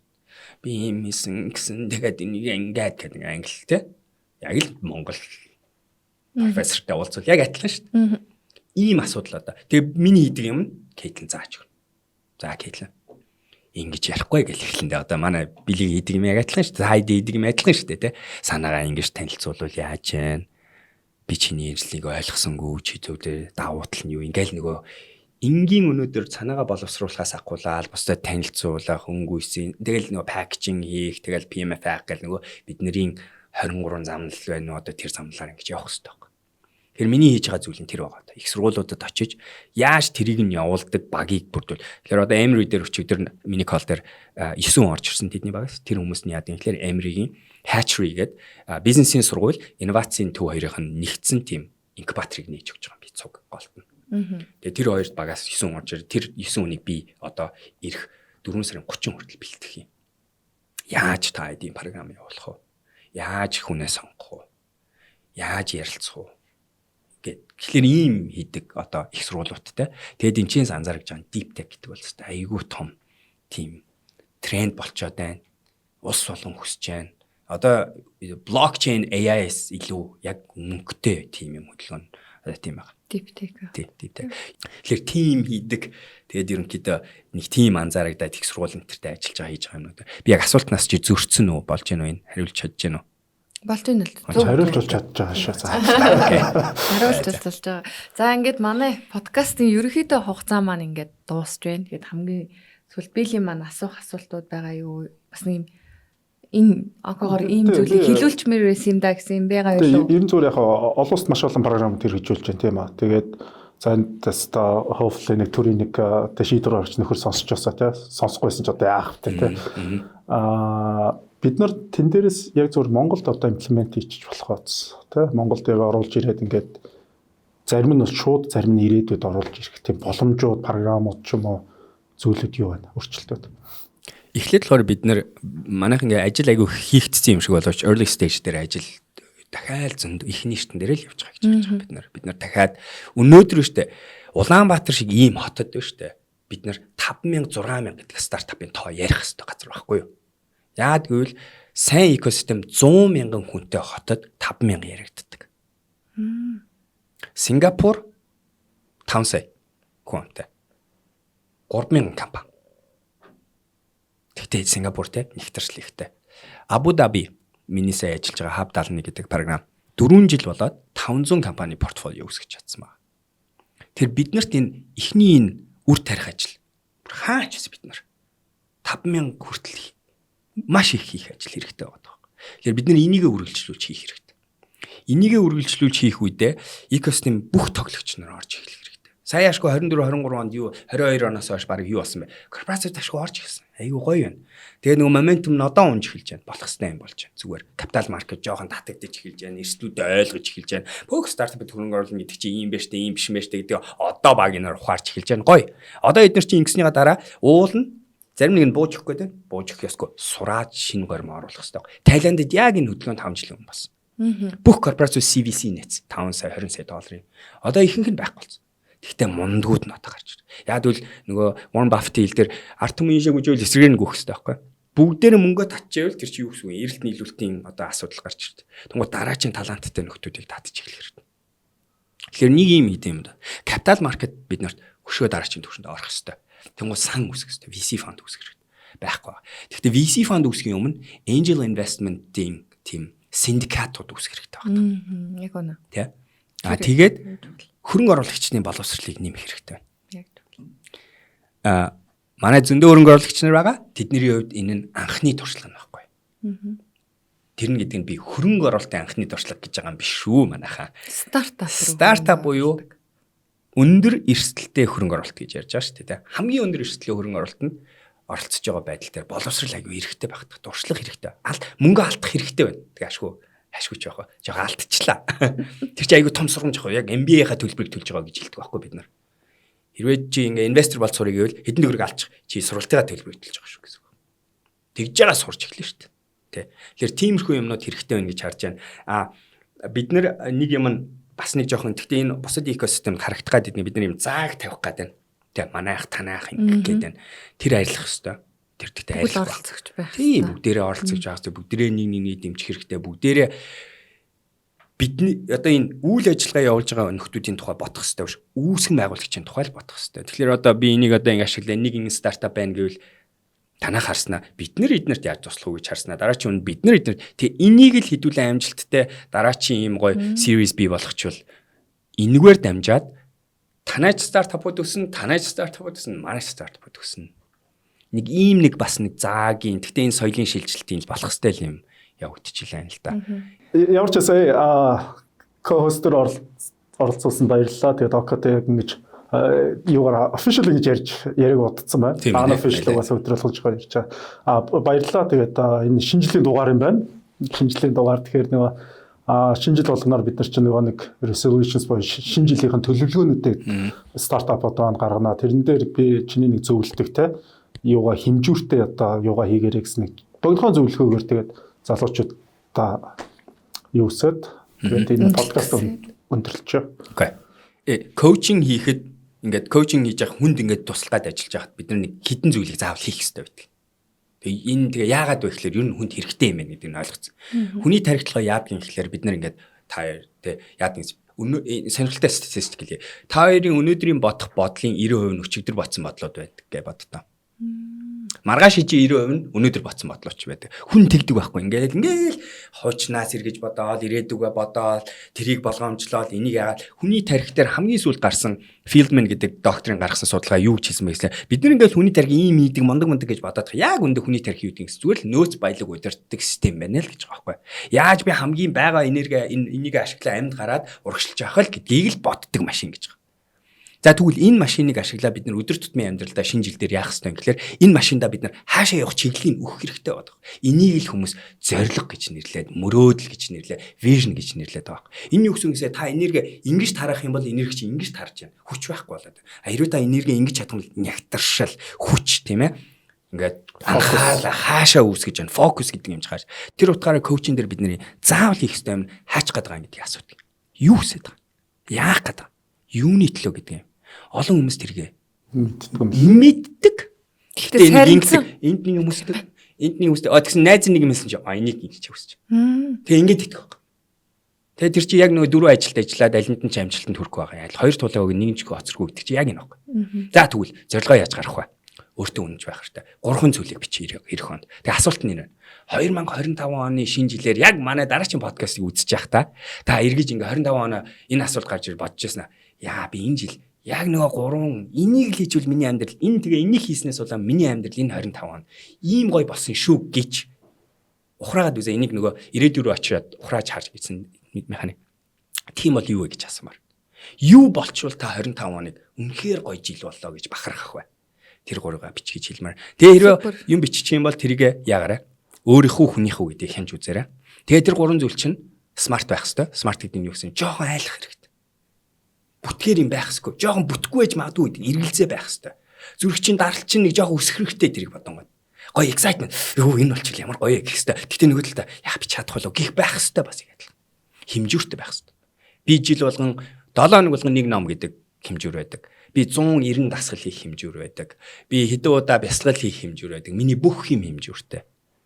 Би юм хийсэн гэсэн тэгээд энийг ингээд гэдэг англи те. Яг л Монгол профессортай уулзвал яг адилхан шүү дээ. Ийм асуудал одоо. Тэгээ миний хийдэг юм Caitlin зааж өгнө. За Caitlin. Ингэж ярихгүй гэл эхлэндээ одоо манай билег хийдэг юм яг адилхан шүү дээ. Хайд хийдэг юм адилхан шүү дээ те. Санаагаа ингэж танилцуулвал яаж вэ? Би чиний ярьслыг ойлгосонгүй чи төвдөө давуу тал нь юу ингээл нөгөө энгийн өнөөдөр санаагаа боловсруулахаас ахгуулаад бусдад танилцуулах хөнгүйсэн тэгэл нөгөө пакэжинг хийх тэгэл PMF гэл нөгөө бидний 23 замнал байна одоо тэр замналаар ингэж явах хэрэгтэй байна. Тэгэхээр миний хийж байгаа зүйл нь тэр байгаа. Их сургуулиудад очиж яаж тэрийг нь явуулдаг багийг бүрдүүл. Тэгэхээр одоо Emory дээр өчигдөр миний кол дээр 9 орж ирсэн тэдний багаас тэр хүмүүс нь яадаг юм тэгэхээр Emory-гийн Hatchery гэдэг бизнесийн сургууль, инновацийн төв хоёрын нэгдсэн тим инкубаторыг нээж өгч байгаа юм би цуг голтно. Тэгээ тэр хоёр багаас 9 орж ир тэр 9 үнийг би одоо ирэх 4 сарын 30 хүртэл бэлтгэх юм. Яаж та эдийн програм явуулах вэ? Яаж хүнээ сонгох вэ? Яаж ярилцах вэ? Тэгэхээр ийм хийдэг одоо их сургуулиудтай. Тэгээд энэ чинь анзаарч байгаа deep tech гэдэг бол хэвээр айгүй том тийм тренд болчоод байна. Улс болон хүсэж байна. Одоо блокчейн AI-с илүү яг мөнгөтэй тийм юм хөдөлгөөн одоо тийм байна. Deep tech. Deep tech. Тэгэхээр тийм хийдэг. Тэгээд ерөнхийдөө нэг тийм анзаарагдаад их сургууль энтертэй ажиллаж байгаа хийж байгаа юмнууд. Би яг асуултнаас чи зөрчсөн үү? Болж гэнэ үү? Хариулж чадж гэнэ үү? Болж байна л. Хариулж чадж байгаа шүү. За. Хариулж тусалж байгаа. За ингээд манай подкастын ерөнхийдөө хугацаа маань ингээд дуусч байна. Тэгээд хамгийн сүүл биелийн маань асуух асуултууд байгаа юу? Бас нэг энэ агаагаар ийм зүйлийг хилүүлчмээр байсан юм да гэсэн юм байгаа юу? Ер нь зүгээр яг олон улсад маш олон програмд хэрэгжүүлж байна тийм аа. Тэгээд за энэ теста hopefully нэг төрийн нэг шийдвэр гарч нөхөр сонсч байсаа тий. Сонсохгүйсэн ч одоо яах вэ тий. Бид нар тэн дээрээс яг зөвхөн Монголд одоо имплемент хийчих болох байц тий. Монголд яг оруулж ирээд ингээд зарим нь бол шууд зарим нь ирээдүйд оруулж ирэх тийм боломжууд програмууд ч юм уу зүйлүүд юу байна өөрчлөлтүүд. Эхлээд болохоор бид нар манайх ингээ ажил айгүй хийгдсэн юм шиг боловч early stage дээр ажил дахиад зөнд их нийтэн дээр л явж байгаа гэж хэлж байгаа бид нар дахиад өнөөдөр штэ Улаанбаатар шиг ийм хотод штэ бид нар 5,000 6,000 гэдэг стартапын тоо ярих хэрэгтэй газар байхгүй юу? Яад гэвэл сайн экосистем 100,000 хүнтэй хотод 5,000 яригддаг. Сингапур 5 сая хүнтэй 3,000 компани. Тэгтээ Сингапуртэй нэгтэрсэл ихтэй. Абу Даби миний сая ажиллаж байгаа Hub 71 гэдэг програм 4 жил болоод 500 компани портфолио үүсгэж чадсан байна. Тэр биднэрт энэ эхний энэ үр тарих ажил хаач вэ бид нар 5,000 хүртэл маш их хийх ажил хэрэгтэй байгаа. Тэгэхээр бид нар энийгээ үргэлжлүүлж хийх хэрэгтэй. Энийгээ үргэлжлүүлж хийх үедээ экосистем бүх тоглогч нар орж эхлэх хэрэгтэй. Сая ашгүй 24 23 онд юу 22 оноос хойш баг юу болсон бэ? Корпорацид ашгүй орж ирсэн. Айгуу гоё байна. Тэгээ нөгөө моментум нь одоо унж эхэлж байна. Болох хэвээр юм болж байна. Зүгээр капитал маркет жоохон татагдаж эхэлж байна. Эрсдлүүдээ ойлгож эхэлж байна. Бүх стартапд хөрөнгө оруулалт гэдэг чинь ийм байж тээ, ийм биш мэж тээ гэдэг одоо баг энээр ухаарч эхэлж байна. Гоё. Одоо эдгээр чинь ингэснийга дараа уул нь зарим нэг нь бууж өгөх гээд байна. Бууж өгөх ёсгүй. Сураад шинэ горим оруулах хэрэгтэй. Тайландд яг энэ хөдөлгөөнд 5 жилийн өмнө болсон. Бүх корпорац CVC нээц 5 сая 20 сая долларын. Одоо ихэнх нь байхгүй болсон. Гэхдээ мундгууд нь одоо гарч ирж байна. Яг л нөгөө Warren Buffett хэлдэр арт түмэн шиг үжил эсрэг нь гүөх хэрэгтэй байхгүй. Бүгдээр мөнгөө татчихвэл тэр чинь юу гэсэн үг эрэлт нийлүүлэлтийн одоо асуудал гарч ирд. Тэнгууд дараачийн таланттай нөхдүүдийг татчих эхлэх хэрэгтэй. Тэгэхээр нэг юм хийдэм юм да. Капитал маркет биднэрт хөшөө дараачийн түвшинд орох хэрэгтэй. Тэнгууд сан үүсгэх хэрэгтэй. VC фонд үүсгэх хэрэгтэй. Байхгүй. Гэхдээ VC фонд үүсгэхийн өмнө angel investment-ийн тийм синдикатууд үүсгэх хэрэгтэй байна. Яг үнэ. Тэ? Тэгээд хөрөнгө оруулагчдын боловсролыг нэмэх хэрэгтэй байна. Манай зөндөө хөрөнгө оруулагч нар байгаа. Тэдний хувьд энэ нь анхны туршлага нь байхгүй. Тэр нь гэдэг нь би хөрөнгө оруулалтын анхны туршлага гэж байгаа юм биш шүү манайхаа. Стартап буюу өндөр эрсдэлтэй хөрөнгө оруулалт гэж ярьж байгаа шүү дээ. Хамгийн өндөр эрсдэлтэй хөрөнгө оруулалт нь оролцож байгаа байдал дээр боловсрол аягүй хэрэгтэй багтах, туршлага хэрэгтэй. Мөнгө алдах хэрэгтэй байна. Тэгээ ашгүй ч яах вэ? Жоо алдчихлаа. Тэр чинь аягүй том сургамж яах вэ? Яг MBA-ха төлбөрийг төлж байгаа гэж хэлдэг байхгүй бид нар. Хэрвээ чи ингээ инвестор болцоорыг гэвэл хэдэн төгрөг алчих чи сургалтынхаа төлбөрийг төлж байгаа шүү гэсэн үг. Тэгж байгаа сурч эхлэв шүү дээ. Тэ. Тэгэхээр тиймэрхүү юмнууд хэрэгтэй байна гэж харж байна. Бид нар нэг юм бас нэг жоохон гэхдээ энэ бусад экосистемд харагдах гэдэг бид нар юм зааг тавих гэдэг байна. Тэ манайх танаах ингэ гэдэг байна. Тэр арилах хэрэгтэй. Тэр тэгтээ оролцогч байх. Тийм бүгдээрээ оролцож байгаа хэрэгтэй. Бүгдээрээ нэг дэмжих хэрэгтэй. Бүгдээрээ бидний одоо энэ үйл ажиллагаа явуулж байгаа нөхдүүдийн тухай бодох хэрэгтэй биш. Үүсгэн байгуулагчийн тухай л бодох хэрэгтэй. Тэгэхээр одоо би энийг одоо ингэ ашиглаа нэг ингэ стартап байна гэвэл танаа харснаа бид нар эднэрт яаж туслах уу гэж харснаа дараачийн бид нар эднэр тэг энийг л хэдүүлэн амжилттай дараачийн ийм гоё series B болгочвол энэгээр дамжаад танаач стартапууд өснө, манай стартапууд өснө. Нэг ийм нэг бас нэг заагийн. Гэхдээ энэ соёлын шилжилтийн болох хэвээр юм явагдчихлаа л да. Ямар ч сая co-host-оор оролцуулсан баярлалаа. Тэгээд Окот яг ингэж юугаар official гэж яриг удацсан байна. Unofficial бас өдрөлгөж байгаа ярьж байгаа. Баярлалаа. Тэгээд энэ шинжлэлийн дугаар юм байна. Шинжлэлийн дугаар тэгэхээр нөгөө шинэ жил болгоноор бид нар чинь нөгөө нэг resolutions боёо шинэ жилийнхэн төлөвлөгөөнүүдийг стартап одоо гаргана. Тэрэн дээр би чиний нэг зөвлөлтөг те юугаа хэмжүүртэй одоо юугаа хийгээрэй гэсэн нэг богинохон зөвлөгөөгөр тэгээд залуучууд та юу өсөд тэгээд энэ подкаст өндөрлөж. Окей. Коучинг хийхэд ингээд коучинг хийж явах хүнд ингээд тусалгаад ажиллаж байхад бид нар нэг хідэн зүйлийг заавал хийх хэрэгтэй байдаг. Тэгээ яагаад вэ гэхээр ер нь хүнд хэрэгтэй юм байна гэдэг нь ойлгоцсон. Хүний тархитлогоо яадаг юм гэхээр бид нар ингээд та яадаг сонирхолтой статистик гэлээ. Та хоёрын өнөөдрийн бодох бодлын 90% өчигдөр батсан бодлоод байдаг гэж боддоо. Маргааш ижи 90% нь өнөөдөр ботсон бодлооч байдаг. Хүн тэгдэг байхгүй. Ингээл хуучнаас эргэж бодоод, ирээдүгөө бодоод, тэрийг болгоомжлоод, энийг яагаад хүний тарих дээр хамгийн сүүлд гарсан Филдман гэдэг докторын гаргасан судалгаа юу гэж хэлсэн бэ гэхээр бид нар ингээл хүний тарих ийм ийдэг мондог гэж бодоод яг үндэ хүний тарих юу гэдэг гэсэн зүгээр л нөөц баялаг удирддаг систем байна л гэж байгаа байхгүй. Яаж би хамгийн бага энерги энийг ашиглаа амьд гараад урагшилж авах л гэдгийг л боддог машин гэж байгаа. За тэгвэл энэ машиныг ашиглаа бид нар өдөр тутмын амьдралдаа шинэ жил дээр яах ёстой юм гэхээр энэ машиндаа бид нар хаашаа явах чиглэлийг өгөх хэрэгтэй байдаг. Энийг л хүмүүс зориг гэж нэрлээд, мөрөөдөл гэж нэрлээ, vision гэж нэрлээд байгаа. Энэ юу гэсэн үгсээ та энерги ингэж тарах юм бол энерги чинь ингэж тарж байна. Хүч байхгүй болоод. Хэрвээ та энерги ингэж чадах юм бол нягтаршил, хүч тийм ээ. Ингээд хаашаа үүсгэж байна. Фокус гэдэг юм чигаш. Тэр утгаараа коучинг дээр бидний заавал хийх ёстой юм хаач гадаг гэдгийг асуудаг. Юу хүсэж байгаа? Яах гэдэг? Юуны төлөө гэдэг юм. Олон хүмүүс тэргээ мэддэг. Гэхдээ энд нэг хүмүүстэй тэгсэн найз нэг юм хэлсэн чи энийг ингэж хүсэж. Тэгээ ингэж итгэх баг. Тэгээ тэр чи яг нөгөө дөрөв ажилд ажиллаад алинд нь ч амжилтанд хүрэх байгаа. Аль хоёр тулааг нэг ч оцоргүй гэдэг чи яг энэ баг. За тэгвэл зорилгоо яаж гарах вэ? Өөртөө үнэнж байх хэрэгтэй. 3 зүйлийг бичиж ирэх хонд. Тэгээ асуулт нь энэ. 2025 оны шинэ жилээр яг манай дараагийн подкастыг үзэж явах та эргэж ингээ 25 оноо энэ асуулт гарч ир бодож яснаа. Яа би энэ жил яг нөгөө 3 энийг л хийжвэл миний амьдрал энэ тэгээ энийг хийснээс улаан миний амьдрал энэ 25 он ийм гоё болсон шүү гэж ухраагаад үзээ энийг нөгөө ирээдүйрөө очиад ухрааж харж гэсэн механик. Тийм бол юу вэ гэж асуумаар. Юу болчвол та 25 оныг үнэхээр гоё жил боллоо гэж бахархах вэ? Тэр 3-ыг бичиж хэлмээр. Тэгээ хэрвээ юм бичих юм бол тэрийг яагаарай. Өөрийнхөө хүнийхөө үедээ хянж үзээрэй. Тэгээ тэр 3 зүйл чинь смарт байх хэвээр. Смарт гэдэг нь юу гэсэн? Жохон айлах хэрэгтэй. Бүтгээр юм байх хэвгүй. Жохон бүтггүй байж магадгүй эргэлзээ байх хэвээр. Зүрх чинь даралт чинь нэг жохон өсөх хэрэгтэй тэрийг бодонгод. Гоё excitement. Юу энэ болчихвол ямар гоё гэх хэвээр. Гэтэ нөгөө талдаа яа би чадах болов гих байх хэвээр бас яг адил. Химжүүртэй байх хэвээр. Би жил болгон 7 хоног болгон нэг ном гэдэг химжүүр байдаг. Би 190 дасгал хийх хэмжүүр байдаг. Би хэдэн удаа бясалгал хийх хэмжүүр байдаг. Миний бүх юм хэмжүүртэй.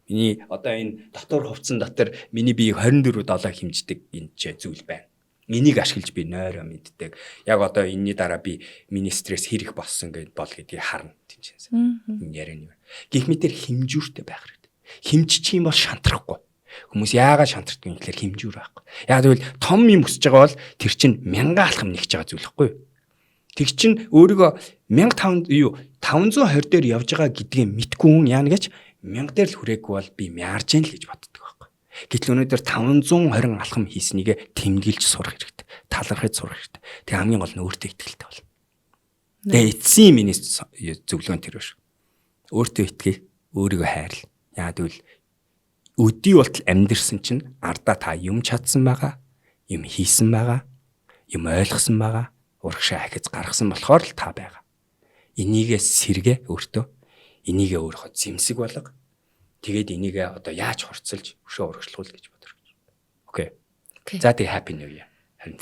Миний одоо энэ дотор хувцсан дотор миний биеийг 24/7 хэмждэг энэ ч зүйл байна. Энийг ашиглаж би нойроо мэддэг. Яг одоо энэний дараа би миний стресс хэрэг болсон гэдээ бол гэдгийг харна тийчээс. Энэ ярианы. Гэх мэтэр хэмжүүртэй байх хэрэгтэй. Хэмжчих юм бол шантрахгүй. Хүмүүс яагаад шантрдаг юм гэхээр хэмжүүр байхгүй. Яг тэгвэл том юм өсөж байгаа бол тэр чинь 1000 алхам нэгж байгаа зүйл байхгүй юу? Тэг чин өөрийгөө 520 дээр явж байгаа гэдгийг мэдгүй хүн яана гэж 1000 дээр л хүрээгүй бол би мяарж яа л гэж боддог байхгүй. Гэтэл өнөөдөр 520 алхам хийснийг тэмдэглэж сурах хэрэгтэй. Талархаж сурах хэрэгтэй. Тэг хамгийн гол нь өөртөө итгэлтэй бол. Тэгээ эцсийн миний зөвлөгөө тэр биш. Өөртөө итгэе, өөрийгөө хайрл. Яа гэвэл өдий болтол амьдрсан чинь ардаа та юм чадсан байгаа, юм хийсэн байгаа, юм ойлгосон байгаа. Урагшаа ахиц гаргасан болохоор л та байгаа. Энийгээ сэргээ өөртөө. Энийгээ өөрөөхөө зэмсэг болго. Тэгээд энийгээ одоо яаж хорцолж өшөө урагшлуул гэж бодож. Окей. За тэг happy new year.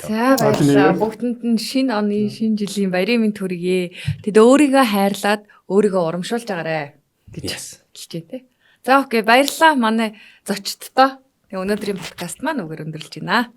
За баярлалаа. Бүгдэнд нь шинэ оны шинэ жилийн баярын мэнд хүргэе. Тэд өөрийгөө хайрлаад өөрийгөө урамшуулж агаарэ гэж хэлжээ те. За окей баярлалаа манай зочдтой. Тэг өнөөдрийн подкаст маань өгөр өндөрлж байна.